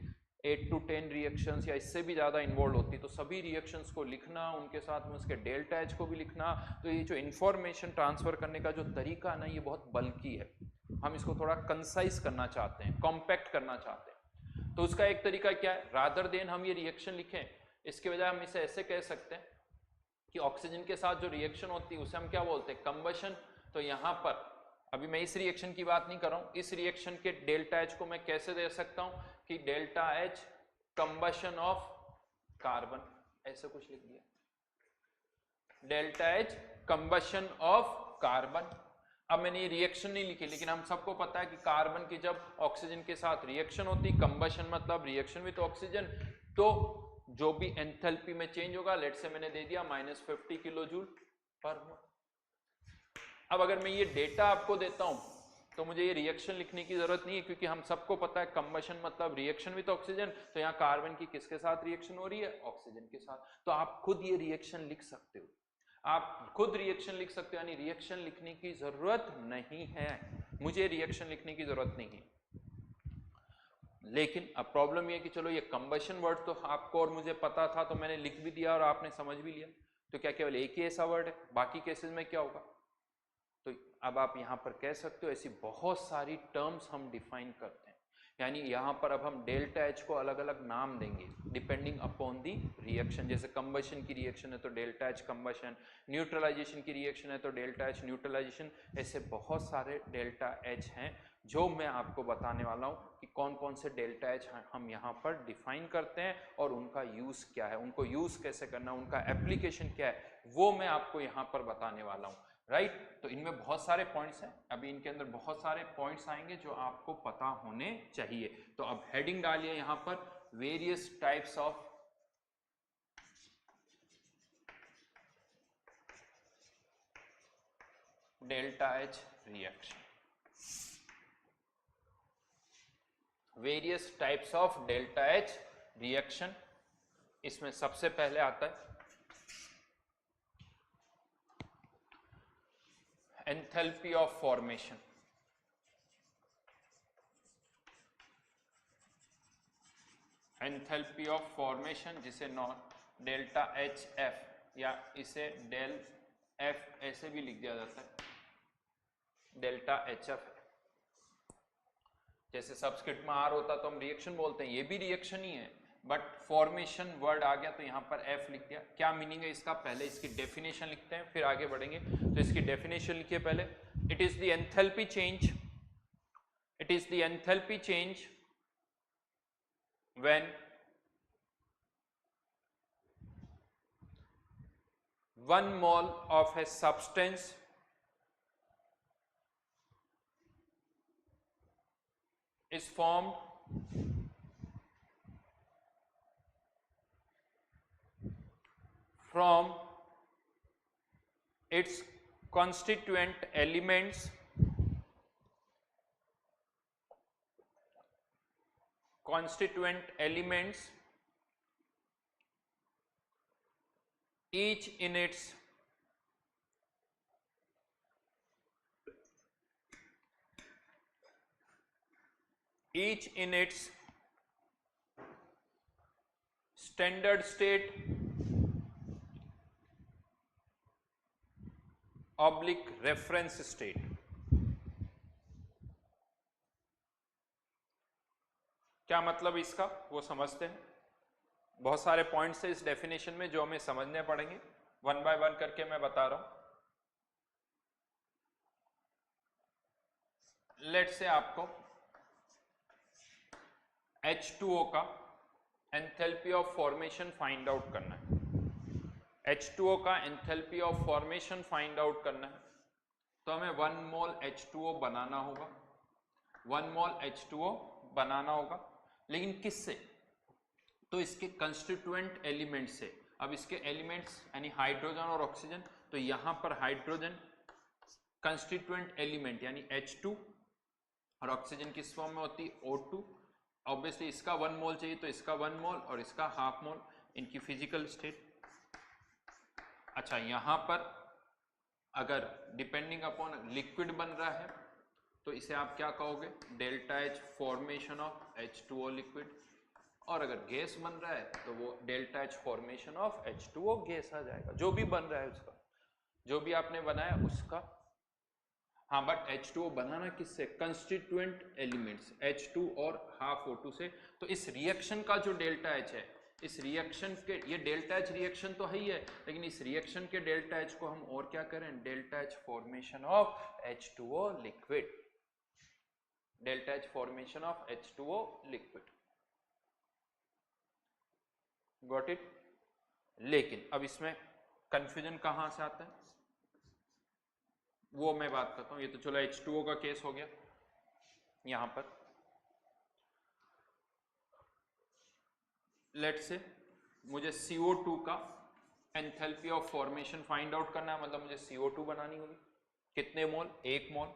8 to 10 रिएक्शंस या इससे भी ज़्यादा इन्वॉल्व होती है, तो सभी रिएक्शंस को लिखना, उनके साथ में उसके डेल्टा एच को भी लिखना, तो ये जो इन्फॉर्मेशन ट्रांसफर करने का जो तरीका है ना, ये बहुत बल्कि है। हम इसको थोड़ा कंसाइज करना चाहते हैं, कॉम्पैक्ट करना चाहते हैं। तो उसका एक तरीका क्या है, रादर देन हम ये रिएक्शन लिखें, इसके बजाय हम इसे ऐसे कह सकते हैं कि ऑक्सीजन के साथ जो रिएक्शन होती है उसे हम क्या बोलते हैं, कंबशन। तो यहां पर अभी मैं इस रिएक्शन की बात नहीं कर रहा हूं, इस रिएक्शन के डेल्टा एच को मैं कैसे दे सकता हूं कि delta H combustion of carbon, ऐसे कुछ लिख दिया, delta H combustion of carbon. अब मैंने ये रिएक्शन नहीं लिखी, लेकिन हम सबको पता है कि कार्बन की जब ऑक्सीजन के साथ रिएक्शन होती, कंबशन मतलब रिएक्शन विद ऑक्सीजन, तो जो भी एंथैल्पी में चेंज होगा, लेट से मैंने दे दिया -50 किलो जूल पर मोल। अब अगर मैं ये डेटा आपको देता हूं तो मुझे ये रिएक्शन लिखने की जरूरत नहीं है, क्योंकि हम सबको पता है कंबशन मतलब रिएक्शन विद ऑक्सीजन, तो यहाँ कार्बन की किसके साथ रिएक्शन हो रही है, ऑक्सीजन के साथ। तो आप खुद ये रिएक्शन लिख सकते हो, आप खुद रिएक्शन लिख सकते हो, यानी रिएक्शन लिखने की जरूरत नहीं है, मुझे रिएक्शन लिखने की जरूरत नहीं है। लेकिन अब प्रॉब्लम ये कि चलो ये कंबशन वर्ड तो आपको और मुझे पता था, तो मैंने लिख भी दिया और आपने समझ भी लिया, तो क्या केवल एक ही ऐसा वर्ड है, बाकी केसेस में क्या होगा। तो अब आप यहां पर कह सकते हो ऐसी बहुत सारी टर्म्स हम डिफाइन करते हैं, यानी यहां पर अब हम डेल्टा एच को अलग अलग नाम देंगे डिपेंडिंग अपॉन दी रिएक्शन। जैसे कंबशन की रिएक्शन है तो डेल्टा एच कंबशन, न्यूट्रलाइजेशन की रिएक्शन है तो डेल्टा एच न्यूट्रलाइजेशन, ऐसे बहुत सारे डेल्टा एच हैं जो मैं आपको बताने वाला हूं कि कौन कौन से डेल्टा एच हम यहाँ पर डिफाइन करते हैं और उनका यूज क्या है, उनको यूज कैसे करना, उनका एप्लीकेशन क्या है, वो मैं आपको यहाँ पर बताने वाला हूँ। राइट, तो इनमें बहुत सारे पॉइंट्स हैं, अभी इनके अंदर बहुत सारे पॉइंट्स आएंगे जो आपको पता होने चाहिए। तो अब हेडिंग डालिए यहां पर, various types of delta H reaction, various types of delta H reaction. इसमें सबसे पहले आता है enthalpy of formation. Enthalpy of formation जिसे डेल्टा एच एफ या इसे डेल एफ ऐसे भी लिख दिया जाता है, डेल्टा एच एफ। जैसे सबस्क्रिप्ट में आर होता तो हम रिएक्शन बोलते हैं, ये भी रिएक्शन ही है, बट फॉर्मेशन वर्ड आ गया तो यहां पर एफ लिख दिया। क्या मीनिंग है इसका, पहले इसकी डेफिनेशन लिखते हैं फिर आगे बढ़ेंगे। तो इसकी डेफिनेशन लिखिए पहले, it is the enthalpy change, it is the enthalpy change when 1 mole of a substance is formed from its constituent elements each in its standard state oblique reference state। क्या मतलब इसका वो समझते हैं, बहुत सारे पॉइंट्स है इस डेफिनेशन में जो हमें समझने पड़ेंगे, वन बाय वन करके मैं बता रहा हूं। लेट से आपको H2O का enthalpy of formation find out करना है। H2O का enthalpy of formation find out करना है तो हमें 1 मोल H2O बनाना होगा, 1 मोल H2O बनाना होगा, लेकिन किससे? तो इसके कंस्टिट्यूएंट एलिमेंट से। अब इसके एलिमेंट्स यानी हाइड्रोजन और ऑक्सीजन, तो यहां पर हाइड्रोजन कंस्टिट्यूएंट एलिमेंट यानी H2 और ऑक्सीजन किस फॉर्म में होती है? O2। ऑब्वियसली इसका 1 मोल चाहिए तो इसका 1 मोल और इसका हाफ मोल, इनकी फिजिकल स्टेट। अच्छा, यहां पर अगर डिपेंडिंग अपॉन लिक्विड बन रहा है तो इसे आप क्या कहोगे? Delta H formation of H2O liquid, और अगर गैस बन रहा है तो वो delta H formation of H2O gas आ जाएगा, जो भी बन रहा है उसका, जो भी आपने बनाया उसका। हाँ, बट H2O बनाना किससे? कंस्टिट्यूएंट एलिमेंट्स H2 और हाफ O2 से। तो इस रिएक्शन का जो डेल्टा H है, इस रिएक्शन के, ये डेल्टा H रिएक्शन तो है ही है, लेकिन इस रिएक्शन के डेल्टा H को हम और क्या करें? Delta H formation of H2O liquid, delta H formation of H2O liquid. Got it? लेकिन अब इसमें कंफ्यूजन कहां से आता है वो मैं बात करता हूं। ये तो चलो H2O का केस हो गया। यहां पर लेट से मुझे CO2 का enthalpy of formation find out करना है, मतलब मुझे CO2 बनानी होगी। कितने मोल? 1 मोल।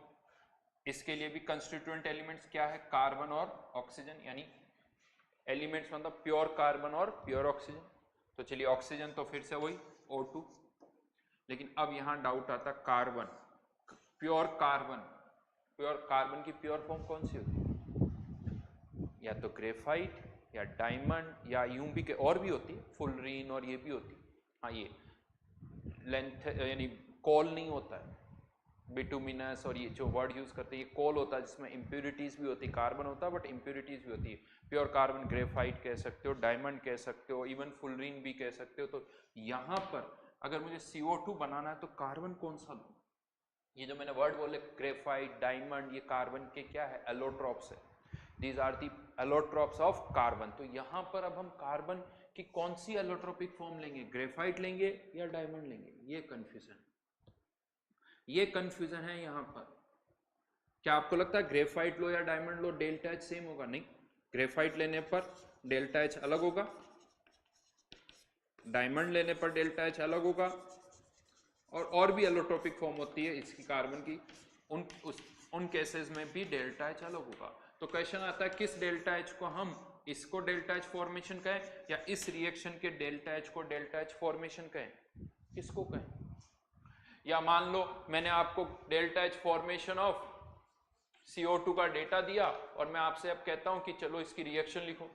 इसके लिए भी कंस्टिट्यूएंट एलिमेंट्स क्या है? कार्बन और ऑक्सीजन, यानी एलिमेंट्स मतलब प्योर कार्बन और प्योर ऑक्सीजन। तो चलिए ऑक्सीजन तो फिर से वही O2, लेकिन अब यहां डाउट आता carbon, pure carbon. Pure carbon की प्योर फॉर्म कौन सी होती है? या तो ग्रेफाइट या डायमंड या यूं भी के और भी होती है, फुलरीन और ये भी होती है। हाँ, ये लेंथ यानी कोल नहीं होता है, बिटुमिनस और ये जो वर्ड यूज करते हैं ये कोल होता है, जिसमें इंप्योरिटीज भी होती है। कार्बन होता है बट इंप्योरिटीज भी होती है। प्योर कार्बन ग्रेफाइट कह सकते हो, डायमंड कह सकते हो, इवन फुलरीन भी कह सकते हो। तो यहां पर अगर मुझे CO2 बनाना है तो कार्बन कौन सा लूं? ये जो मैंने वर्ड बोले ग्रेफाइट, डायमंड, ये कार्बन के क्या है? एलोट्रॉप्स है। These are the allotropes of carbon. तो यहां पर अब हम कार्बन की कौन सी एलोट्रोपिक फॉर्म लेंगे? ग्रेफाइट लेंगे या डायमंड लेंगे? ये कंफ्यूजन, ये कंफ्यूजन है यहां पर। क्या आपको लगता है ग्रेफाइट लो या डायमंड लो डेल्टा H सेम होगा? नहीं, ग्रेफाइट लेने पर डेल्टा H अलग होगा, डायमंड लेने पर डेल्टा H अलग होगा, और भी एलोट्रोपिक फॉर्म होती है इसकी कार्बन की, उन केसेस में भी डेल्टा H अलग होगा। तो क्वेश्चन आता है किस डेल्टा H को हम इसको डेल्टा H फॉर्मेशन कहें या इस रिएक्शन के डेल्टा H को डेल्टा H फॉर्मेशन कहें? किसको कहें? या मान लो मैंने आपको delta H formation of CO2 का डेटा दिया और मैं आपसे अब कहता हूं कि चलो इसकी रिएक्शन लिखो।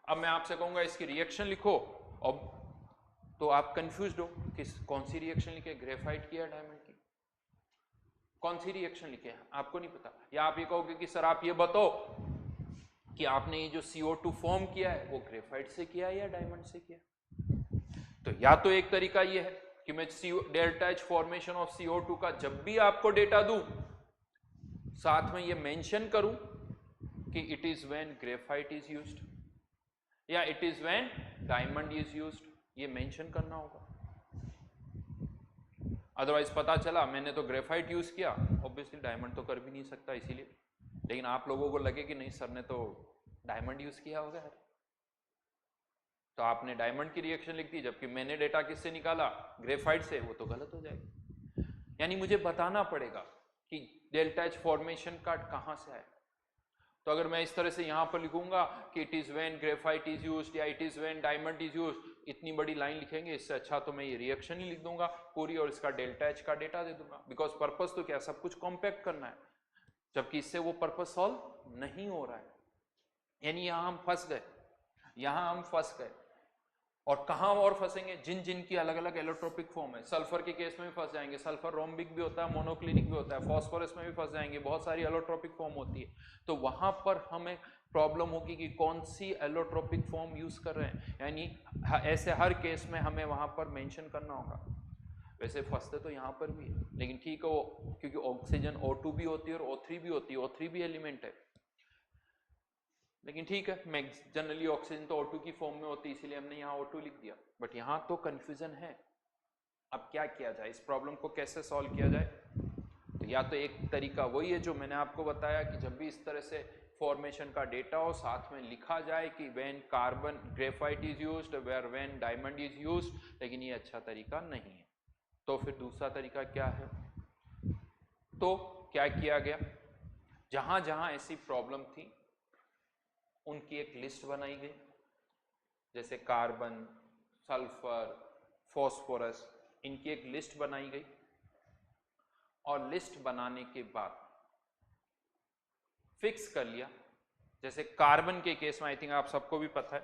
अब मैं आपसे कहूंगा इसकी रिएक्शन लिखो, और तो आप कंफ्यूज्ड हो किस कौन सी रिएक्शन लिखे, ग्रेफाइट की या डायमंड की? कौन सी रिएक्शन लिखे आपको नहीं पता। या आप ये कहोगे कि सर आप ये बताओ कि आपने ये जो CO2 फॉर्म किया है वो ग्रेफाइट से किया है या डायमंड से किया? तो या तो एक तरीका ये है कि मैं delta H formation of CO2 का जब भी आपको डेटा दूं साथ में ये मेंशन करूं कि it is when graphite is used या it is when diamond is used, ये मेंशन करना होगा। अदरवाइज पता चला मैंने तो ग्रेफाइट यूज किया, ऑब्वियसली डायमंड तो कर भी नहीं सकता इसीलिए, लेकिन आप लोगों को लगे कि नहीं सर ने तो डायमंड यूज किया होगा, तो आपने डायमंड की रिएक्शन लिख दी, जबकि मैंने डेटा किससे निकाला? ग्रेफाइट से, वो तो गलत हो जाएगा। यानी मुझे बताना पड़ेगा कि डेल्टा H फॉर्मेशन का कहां से आया। तो अगर मैं इस तरह से यहां पर लिखूंगा कि it is when graphite is used या it is when diamond is used, इतनी बड़ी लाइन लिखेंगे, इससे अच्छा तो मैं ये रिएक्शन ही लिख दूंगा पूरी और इसका डेल्टा H का डेटा दे दूंगा, बिकॉज पर्पस तो क्या, सब कुछ कॉम्पैक्ट करना है, जबकि इससे वो पर्पस सॉल्व नहीं हो रहा है। यानी यहां हम फंस गए, यहां हम फंस गए। और कहां और फंसेंगे? जिन जिन की अलग अलग एलोट्रोपिक फॉर्म है। सल्फर के केस में भी फंस जाएंगे, सल्फर रोम्बिक भी होता है, मोनोक्लिनिक भी होता है, फास्फोरस में भी फंस जाएंगे, बहुत सारी एलोट्रोपिक फॉर्म होती है। तो वहां पर हमें प्रॉब्लम होगी कि कौन सी एलोट्रोपिक फॉर्म यूज कर रहे हैं, यानी ऐसे हर केस में हमें वहां पर मेंशन करना होगा। वैसे फंसते तो यहाँ पर भी है, लेकिन ठीक है, वो क्योंकि ऑक्सीजन O2 भी होती है और O3 भी होती है, O3 भी एलिमेंट है, लेकिन ठीक है, मैं जनरली ऑक्सीजन तो O2 की फॉर्म में होती है, इसीलिए हमने यहाँ O2 लिख दिया। बट यहाँ तो कंफ्यूजन है अब क्या किया जाए, इस प्रॉब्लम को कैसे सॉल्व किया जाए? तो या तो एक तरीका वही है जो मैंने आपको बताया कि जब भी इस तरह से फॉर्मेशन का डेटा हो साथ में लिखा जाए कि when carbon graphite is used where when diamond is used, लेकिन ये अच्छा तरीका नहीं है। तो फिर दूसरा तरीका क्या है? तो क्या किया गया, जहां जहां ऐसी प्रॉब्लम थी उनकी एक लिस्ट बनाई गई, जैसे कार्बन, सल्फर, फॉस्फोरस, इनकी एक लिस्ट बनाई गई। और लिस्ट बनाने के बाद फिक्स कर लिया, जैसे कार्बन के केस में आई थिंक आप सबको भी पता है,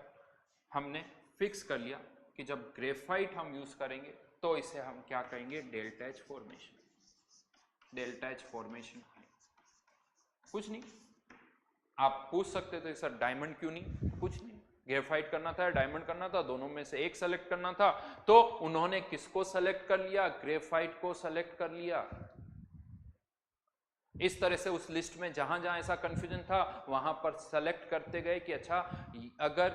हमने फिक्स कर लिया कि जब ग्रेफाइट हम यूज करेंगे तो इसे हम क्या कहेंगे, delta H formation. Delta H formation कुछ नहीं, आप पूछ सकते थे सर डायमंड क्यों नहीं, कुछ नहीं, ग्रेफाइट करना था या डायमंड करना था, दोनों में से एक सेलेक्ट करना था, तो उन्होंने किसको सेलेक्ट कर लिया, ग्रेफाइट को सेलेक्ट कर लिया। इस तरह से उस लिस्ट में जहां जहां ऐसा कंफ्यूजन था वहां पर सेलेक्ट करते गए कि अच्छा अगर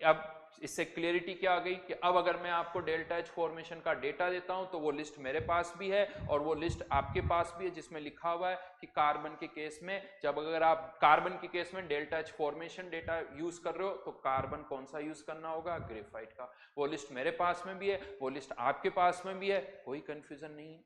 अब इससे क्लियरिटी क्या आ गई कि अब अगर मैं आपको डेल्टा एच फॉर्मेशन का डेटा देता हूं तो वो लिस्ट मेरे पास भी है और वो लिस्ट आपके पास भी है, जिसमें लिखा हुआ है कि कार्बन के केस में जब अगर आप कार्बन के केस में delta H formation data use कर रहे हो तो कार्बन कौन सा यूज करना होगा, ग्रेफाइट का। वो लिस्ट मेरे पास में भी है, वो लिस्ट आपके पास में भी है, कोई कंफ्यूजन नहीं है,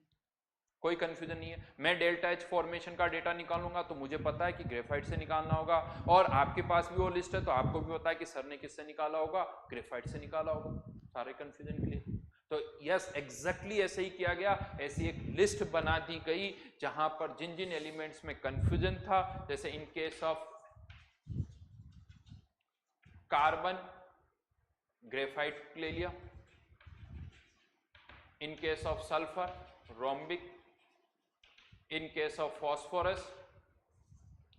कोई कंफ्यूजन नहीं है। मैं डेल्टा एच फॉर्मेशन का डेटा निकालूंगा तो मुझे पता है कि ग्रेफाइट से निकालना होगा, और आपके पास भी वो लिस्ट है तो आपको भी पता है कि सर ने किससे निकाला होगा, ग्रेफाइट से निकाला होगा। सारे कंफ्यूजन क्लियर। तो यस एग्जैक्टली ऐसे ही किया गया, ऐसी एक लिस्ट बना दी गई जहां पर जिन जिन एलिमेंट्स में कंफ्यूजन था, जैसे in case of carbon graphite ले लिया, in case of sulphur rhombic, in case of phosphorus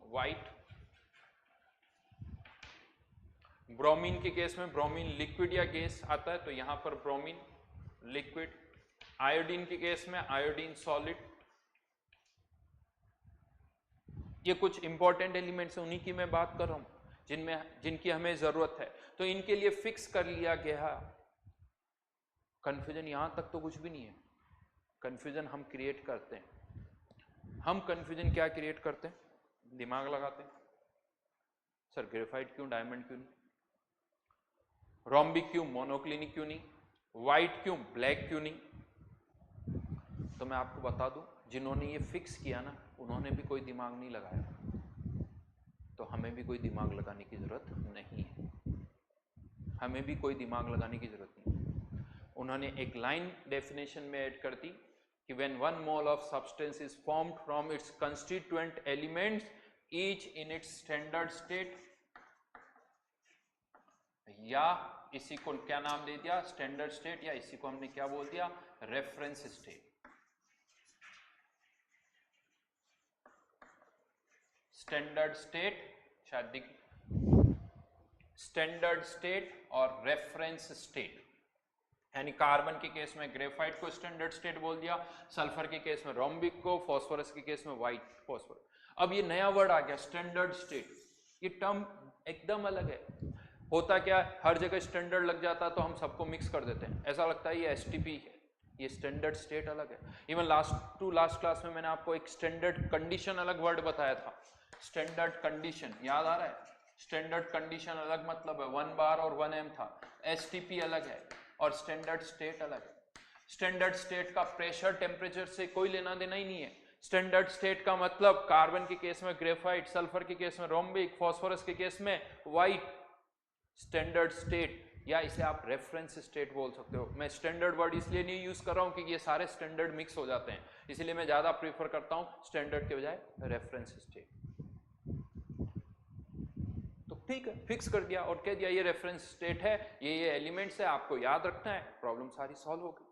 white, bromine के केस में ब्रोमीन लिक्विड या गैस आता है तो यहां पर ब्रोमीन लिक्विड, आयोडीन के केस में आयोडीन सॉलिड। ये कुछ इंपॉर्टेंट एलिमेंट्स हैं, उन्हीं की मैं बात कर रहा हूं जिनकी हमें जरूरत है, तो इनके लिए फिक्स कर लिया गया। कंफ्यूजन यहां तक तो कुछ भी नहीं है, कंफ्यूजन हम क्रिएट करते हैं। हम कंफ्यूजन क्या क्रिएट करते हैं, दिमाग लगाते हैं, सर ग्रेफाइट क्यों, डायमंड क्यों नहीं, रोम्बिक क्यों, मोनोक्लिनिक क्यों नहीं, व्हाइट क्यों, ब्लैक क्यों नहीं। तो मैं आपको बता दूं, जिन्होंने ये फिक्स किया ना उन्होंने भी कोई दिमाग नहीं लगाया, तो हमें भी कोई दिमाग लगाने की जरूरत नहीं है, हमें भी कोई दिमाग लगाने की जरूरत नहीं। उन्होंने एक लाइन डेफिनेशन में ऐड कर दी कि when 1 mole of substance is formed from its constituent elements each in its standard state, या इसी को क्या नाम दे दिया, स्टैंडर्ड स्टेट, या इसी को हमने क्या बोल दिया, रेफरेंस स्टेट। स्टैंडर्ड स्टेट शायद दिख, स्टैंडर्ड स्टेट और रेफरेंस स्टेट, यानी कार्बन के केस में ग्रेफाइट को स्टैंडर्ड स्टेट बोल दिया, सल्फर के केस में रोम्बिक को, फॉस्फोरस के केस में व्हाइट फॉस्फोरस। अब ये नया वर्ड आ गया स्टैंडर्ड स्टेट, ये टर्म एकदम अलग है। होता क्या है, हर जगह स्टैंडर्ड लग जाता है तो हम सबको मिक्स कर देते हैं, ऐसा लगता है ये एसटीपी है, ये स्टैंडर्ड स्टेट अलग है। इवन लास्ट क्लास में मैंने आपको एक स्टैंडर्ड कंडीशन अलग वर्ड बताया था, स्टैंडर्ड कंडीशन याद आ रहा है, स्टैंडर्ड कंडीशन अलग मतलब है 1 बार और 1 एम था, एसटीपी अलग है और स्टैंडर्ड स्टेट अलग है। स्टैंडर्ड स्टेट का प्रेशर टेम्परेचर से कोई लेना देना ही नहीं है। स्टैंडर्ड स्टेट का मतलब कार्बन के केस में ग्रेफाइट, सल्फर के केस में रोम्बिक, फॉस्फोरस के केस में व्हाइट, स्टैंडर्ड स्टेट, या इसे आप रेफरेंस स्टेट बोल सकते हो। मैं स्टैंडर्ड वर्ड इसलिए नहीं यूज कर रहा हूं कि ये सारे स्टैंडर्ड मिक्स हो जाते हैं, इसलिए मैं ज्यादा प्रीफर करता हूं स्टैंडर्ड के बजाय रेफरेंस स्टेट। तो ठीक है, फिक्स कर दिया और कह दिया ये रेफरेंस स्टेट है, ये एलिमेंट्स है, आपको याद रखना है, प्रॉब्लम सारी सॉल्व हो गई।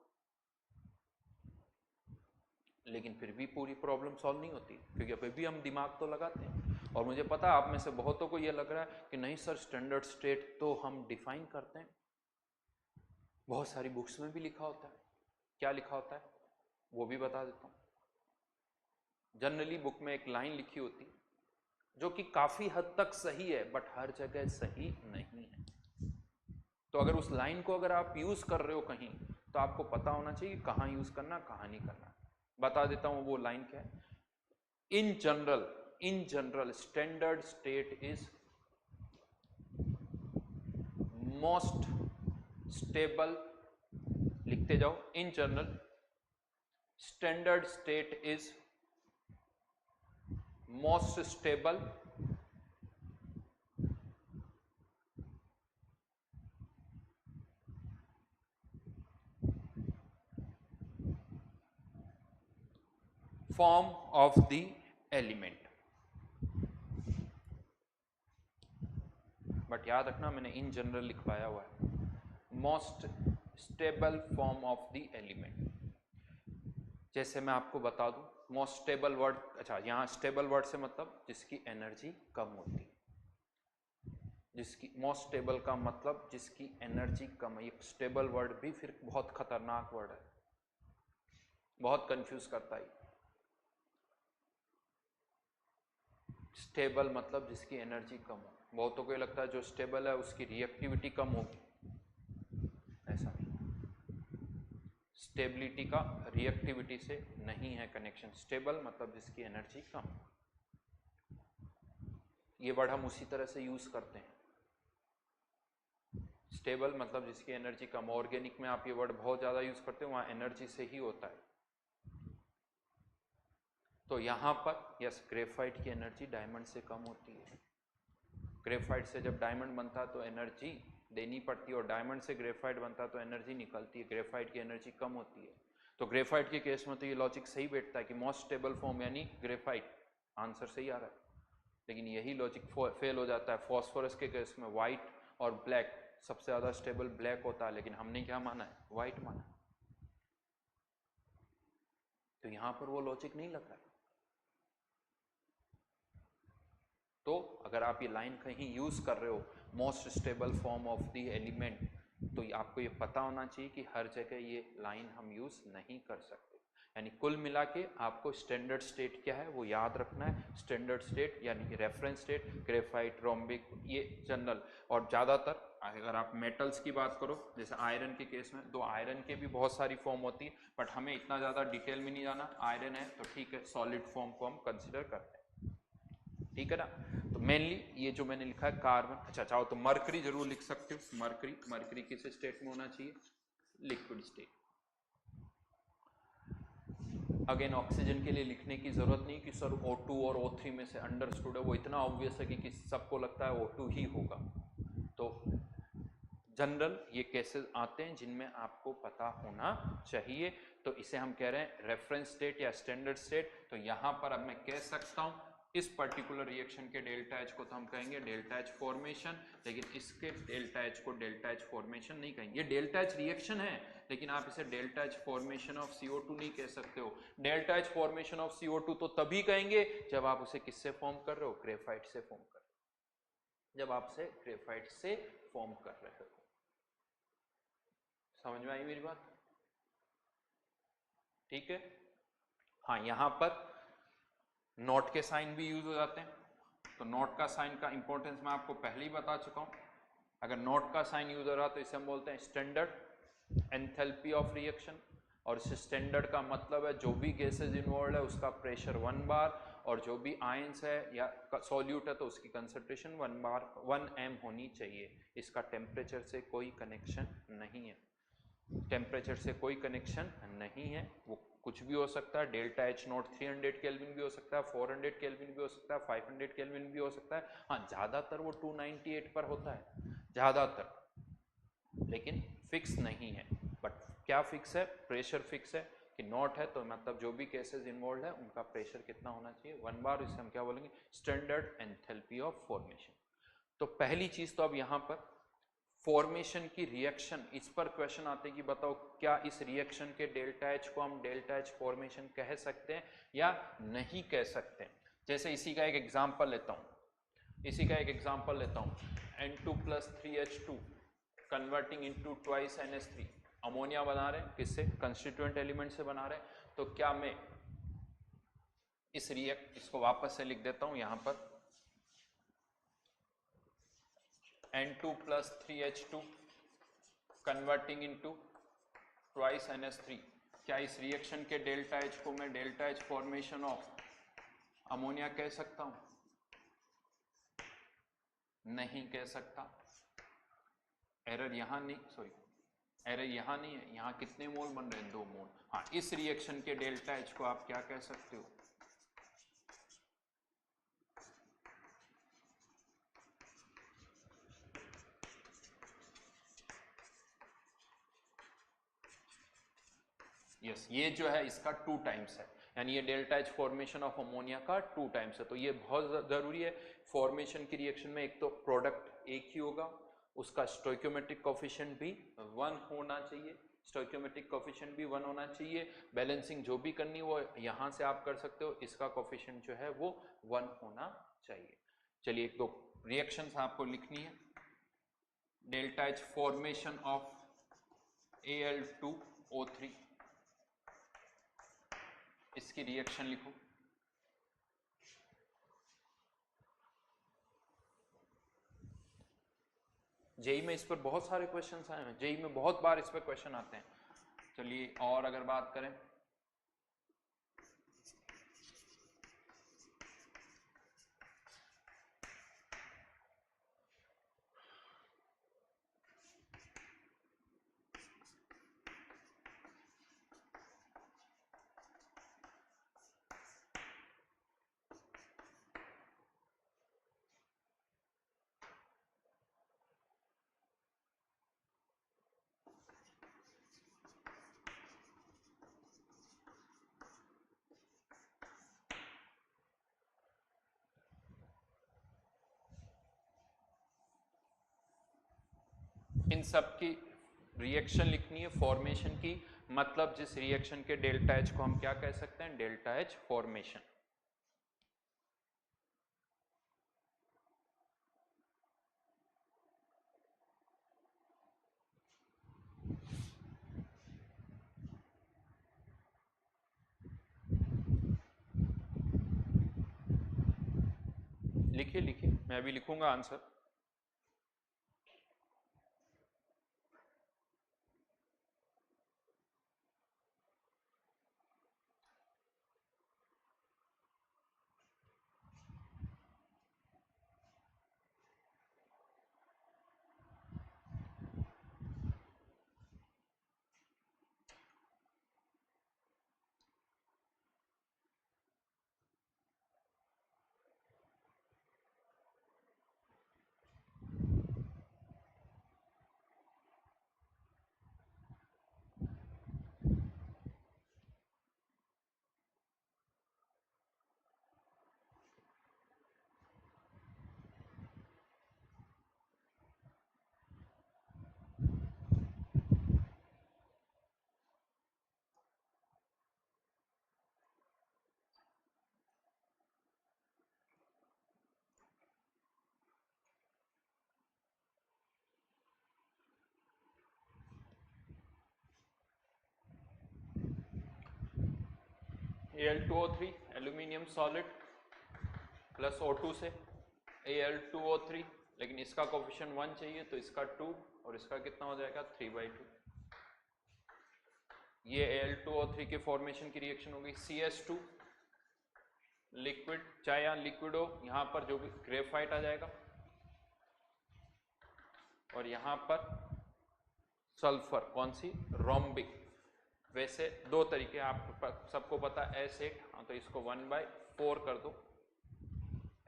लेकिन फिर भी पूरी प्रॉब्लम सॉल्व नहीं होती, क्योंकि अभी भी हम दिमाग तो लगाते हैं। और मुझे पता है आप में से बहुतों को ये लग रहा है कि नहीं सर स्टैंडर्ड स्टेट तो हम डिफाइन करते हैं, बहुत सारी बुक्स में भी लिखा होता है। क्या लिखा होता है वो भी बता देता हूं। जनरली बुक में एक लाइन लिखी होती जो कि काफी हद तक सही है बट हर जगह सही नहीं है। तो अगर उस लाइन को अगर आप यूज कर रहे हो कहीं तो आपको पता होना चाहिए कहाँ यूज करना कहाँ नहीं करना। बता देता हूँ वो लाइन क्या है। In general standard state is most stable, लिखते जाओ, in general standard state is most stable form of the element. But याद रखना मैंने इन जनरल लिखवाया हुआ है, most stable form of the element. जैसे मैं आपको बता दूं, मोस्ट स्टेबल वर्ड, अच्छा यहाँ स्टेबल वर्ड से मतलब जिसकी एनर्जी कम होती है, जिसकी मोस्ट स्टेबल का मतलब जिसकी एनर्जी कम है। ये स्टेबल वर्ड भी फिर बहुत खतरनाक वर्ड है, बहुत कंफ्यूज करता है। स्टेबल मतलब जिसकी एनर्जी कम हो। बहुतों को लगता है जो स्टेबल है उसकी रिएक्टिविटी कम होगी, ऐसा नहीं। स्टेबिलिटी का रिएक्टिविटी से नहीं है कनेक्शन। स्टेबल मतलब जिसकी एनर्जी कम। ये वर्ड हम उसी तरह से यूज करते हैं, स्टेबल मतलब जिसकी एनर्जी कम। ऑर्गेनिक में आप ये वर्ड बहुत ज्यादा यूज करते हो, वहां एनर्जी से ही होता है। तो यहां पर यस, ग्रेफाइट की एनर्जी डायमंड से कम होती है। ग्रेफाइट से जब डायमंड बनता है तो एनर्जी देनी पड़ती है, और डायमंड से ग्रेफाइट बनता है तो एनर्जी निकलती है, ग्रेफाइट की एनर्जी कम होती है। तो ग्रेफाइट के केस में तो ये लॉजिक सही बैठता है कि मोस्ट स्टेबल फॉर्म यानी ग्रेफाइट, आंसर सही आ रहा है। लेकिन यही लॉजिक फेल हो जाता है फॉस्फोरस के केस में। व्हाइट और ब्लैक, सबसे ज्यादा स्टेबल ब्लैक होता है, लेकिन हमने क्या माना है, व्हाइट माना। तो यहां पर वो लॉजिक नहीं लग रहा है। तो अगर आप ये लाइन कहीं यूज कर रहे हो, most stable form of the element, तो आपको ये पता होना चाहिए कि हर जगह ये लाइन हम यूज नहीं कर सकते। यानी कुल मिला के आपको स्टैंडर्ड स्टेट क्या है वो याद रखना है। स्टैंडर्ड स्टेट यानी रेफरेंस स्टेट, ग्रेफाइट, रोम्बिक, ये जनरल। और ज़्यादातर अगर आप मेटल्स की बात करो, जैसे आयरन के केस में, तो आयरन के भी बहुत सारी फॉर्म होती है, बट हमें इतना ज़्यादा डिटेल में नहीं जाना। आयरन है तो ठीक है, सॉलिड फॉर्म को हम कंसिडर करते हैं, ठीक है ना। तो मेनली ये जो मैंने लिखा है कार्बन, अच्छा चाहो तो मरकरी जरूर लिख सकते हो। मरकरी, मरकरी किस स्टेट में होना चाहिए, लिक्विड स्टेट। अगेन ऑक्सीजन के लिए लिखने की जरूरत नहीं कि सर O2 और O3 में से अंडरस्टूड है, वो इतना ऑब्वियस है कि सबको लगता है O2 ही होगा। तो जनरल ये केसेस आते हैं जिनमें आपको पता होना चाहिए। तो इसे हम कह रहे हैं रेफरेंस स्टेट या स्टैंडर्ड स्टेट। तो यहां पर अब मैं कह सकता हूं इस पर्टिकुलर रिएक्शन के डेल्टा एच को तो हम कहेंगे डेल्टा एच फॉर्मेशन, लेकिन इसके डेल्टा एच को डेल्टा एच फॉर्मेशन नहीं कहेंगे। ये डेल्टा एच रिएक्शन है, लेकिन आप इसे delta H formation of CO2 नहीं कह सकते हो। Delta H formation of CO2 तो तभी कहेंगे जब आप उसे किससे फॉर्म कर रहे हो, ग्रेफाइट से फॉर्म कर रहे हो, जब आप उसे ग्रेफाइट से फॉर्म कर रहे हो। समझ में आई मेरी बात, ठीक है। हाँ, यहां पर नॉट के साइन भी यूज हो जाते हैं। तो नॉट का साइन का इंपॉर्टेंस मैं आपको पहले ही बता चुका हूं। अगर नॉट का साइन यूज हो रहा तो इसे हम बोलते हैं स्टैंडर्ड एंथैल्पी ऑफ रिएक्शन। और इस स्टैंडर्ड का मतलब है जो भी गैसेज इन्वॉल्व है उसका प्रेशर 1 बार, और जो भी आयंस है या सॉल्यूट है तो उसकी कंसंट्रेशन 1 बार 1 m होनी चाहिए। इसका टेम्परेचर से कोई कनेक्शन नहीं है, टेम्परेचर से कोई कनेक्शन नहीं है। वो कुछ भी हो सकता है, डेल्टा एच नॉट 300 केल्विन भी हो सकता है, 400 केल्विन भी हो सकता है, 500 केल्विन भी हो सकता है। हाँ, ज़्यादातर वो 298 पर होता है ज़्यादातर, लेकिन फिक्स नहीं है। बट क्या फिक्स है, प्रेशर फिक्स है कि नॉट है तो मतलब जो भी केसेस इन्वॉल्व है उनका प्रेशर कितना होना चाहिए, 1 बार। इसे हम क्या बोलेंगे, स्टैंडर्ड एंथैल्पी ऑफ फॉर्मेशन। तो पहली चीज तो अब यहां पर फॉर्मेशन की रिएक्शन, इस पर क्वेश्चन आते हैं कि बताओ क्या इस रिएक्शन के डेल्टा एच को हम डेल्टा एच फॉर्मेशन कह सकते हैं या नहीं कह सकते। जैसे इसी का एक एग्जांपल लेता हूं, N2 + 3H2 converting into twice NH3, ammonia बना रहे हैं, किससे, कंस्टिट्यूएंट एलिमेंट से बना रहे हैं। तो क्या मैं इसको वापस से लिख देता हूं यहां पर, N2 + 3H2 converting into twice NH3। क्या इस रिएक्शन के डेल्टा H को मैं delta H formation of ammonia कह सकता हूं? नहीं कह सकता। एरर यहां नहीं, सॉरी एरर यहां नहीं है, यहां कितने मोल बन रहे हैं? 2 मोल। हाँ, इस रिएक्शन के डेल्टा H को आप क्या कह सकते हो? यस, ये जो है इसका 2 टाइम्स है, यानी ये delta H formation of ammonia का 2 टाइम्स है। तो ये बहुत जरूरी है। फॉर्मेशन की रिएक्शन में एक तो प्रोडक्ट एक ही होगा, उसका स्टोइकियोमेट्रिक कोफिशिएंट भी 1 होना चाहिए, स्टोइकियोमेट्रिक कोफिशिएंट भी 1 होना चाहिए। बैलेंसिंग जो भी करनी वो यहाँ से आप कर सकते हो, इसका कोफिशिएंट जो है वो 1 होना चाहिए। चलिए, एक दो रिएक्शंस आपको लिखनी है। Delta H formation of Al2O3, इसकी रिएक्शन लिखो। जेई में इस पर बहुत सारे क्वेश्चंस आए हैं, जेई में बहुत बार इस पर क्वेश्चन आते हैं। चलिए, और अगर बात करें इन सब की रिएक्शन लिखनी है फॉर्मेशन की, मतलब जिस रिएक्शन के डेल्टा H को हम क्या कह सकते हैं? Delta H formation. लिखिए लिखिए, मैं भी लिखूंगा answer. Al2O3 aluminium solid plus O2 से Al2O3, लेकिन इसका कोफिशिएंट 1 चाहिए, तो इसका 2 और इसका कितना हो जाएगा? 3/2। ये Al2O3 के फॉर्मेशन की रिएक्शन होगी। CS2 लिक्विड, चाहे यहाँ लिक्विड हो, यहाँ पर जो भी ग्रेफाइट आ जाएगा, और यहाँ पर सल्फर, कौन सी? रोम्बिक। वैसे 2 तरीके आप सबको पता है, S8, हाँ तो इसको 1/4 कर दो,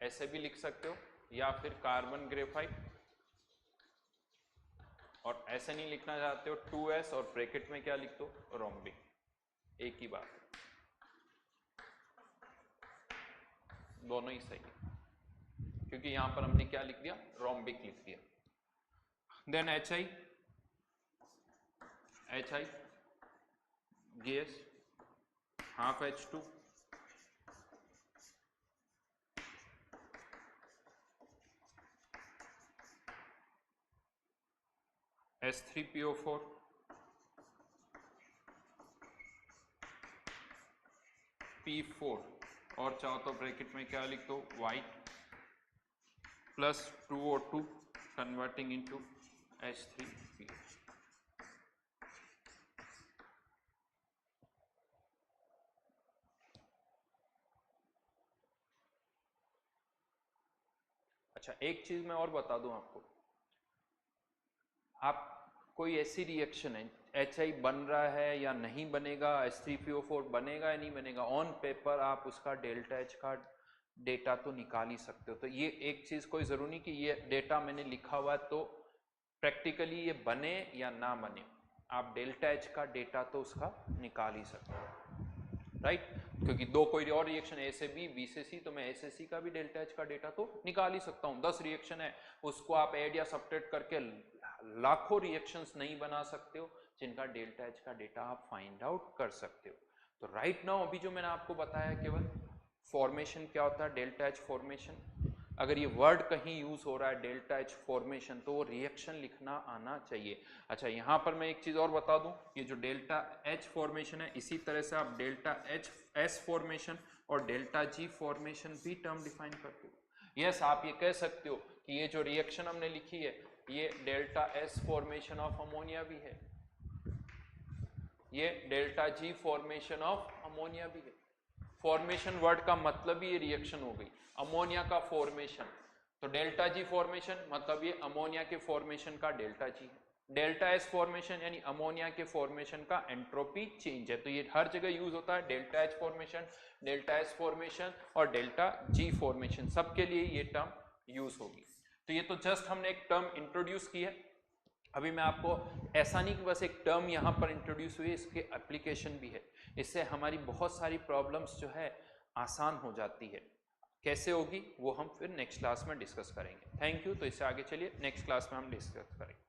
ऐसे भी लिख सकते हो, या फिर कार्बन ग्रेफाइट, और ऐसे नहीं लिखना चाहते हो 2S और ब्रैकेट में क्या लिख दो? रोम्बिक। एक ही बात, दोनों ही सही है, क्योंकि यहां पर हमने क्या लिख दिया? रोम्बिक लिख दिया। Then HI gas, half H2, S3PO4, P4, और चाहो तो ब्रैकेट में क्या लिख दो? White, plus 2O2 converting into H3PO। अच्छा, एक चीज मैं और बता दूं आपको, आप कोई ऐसी रिएक्शन है HI बन रहा है या नहीं बनेगा, H3PO4 बनेगा या नहीं बनेगा, ऑन पेपर आप उसका डेल्टा H का डेटा तो निकाल ही सकते हो। तो ये एक चीज कोई जरूरी नहीं कि ये डेटा मैंने लिखा हुआ है तो प्रैक्टिकली ये बने या ना बने, आप डेल्टा H का डेटा तो उसका निकाल ही सकते हो, राइट। क्योंकि दो कोई और रिएक्शन A से B, B से C, तो मैं A से C का भी डेल्टा H का डेटा तो निकाल ही सकता हूँ। 10 रिएक्शन है, उसको आप ऐड या सब्ट्रैक्ट करके लाखों रिएक्शंस नहीं बना सकते हो जिनका डेल्टा H का डेटा आप फाइंड आउट कर सकते हो। तो राइट नाउ अभी जो मैंने आपको बताया केवल फॉर्मेशन क्या होता है, डेल्टा H फॉर्मेशन। अगर ये वर्ड कहीं यूज हो रहा है डेल्टा H फॉर्मेशन, तो वो रिएक्शन लिखना आना चाहिए। अच्छा, यहाँ पर मैं एक चीज और बता दूं, ये जो डेल्टा H फॉर्मेशन है, इसी तरह से आप डेल्टा HS फॉर्मेशन और डेल्टा G फॉर्मेशन भी टर्म डिफाइन करते हो। यस, आप ये कह सकते हो कि ये जो रिएक्शन हमने लिखी है ये delta S formation of ammonia भी है, ये delta G formation of ammonia भी है। फॉर्मेशन वर्ड का मतलब ही ये रिएक्शन हो गई, अमोनिया का फॉर्मेशन, तो डेल्टा G फॉर्मेशन मतलब ये अमोनिया के फॉर्मेशन का डेल्टा G है। डेल्टा S फॉर्मेशन यानी अमोनिया के फॉर्मेशन का एंट्रोपी चेंज है। तो ये हर जगह यूज होता है, delta H formation, delta S formation और डेल्टा G फॉर्मेशन, सबके लिए ये टर्म यूज होगी। तो ये तो जस्ट हमने एक टर्म इंट्रोड्यूस की है। अभी मैं आपको ऐसा नहीं कि बस एक टर्म यहाँ पर इंट्रोड्यूस हुई, इसके एप्लीकेशन भी है। इससे हमारी बहुत सारी प्रॉब्लम्स जो है आसान हो जाती है। कैसे होगी वो हम फिर नेक्स्ट क्लास में डिस्कस करेंगे। Thank you. तो इससे आगे चलिए नेक्स्ट क्लास में हम डिस्कस करेंगे।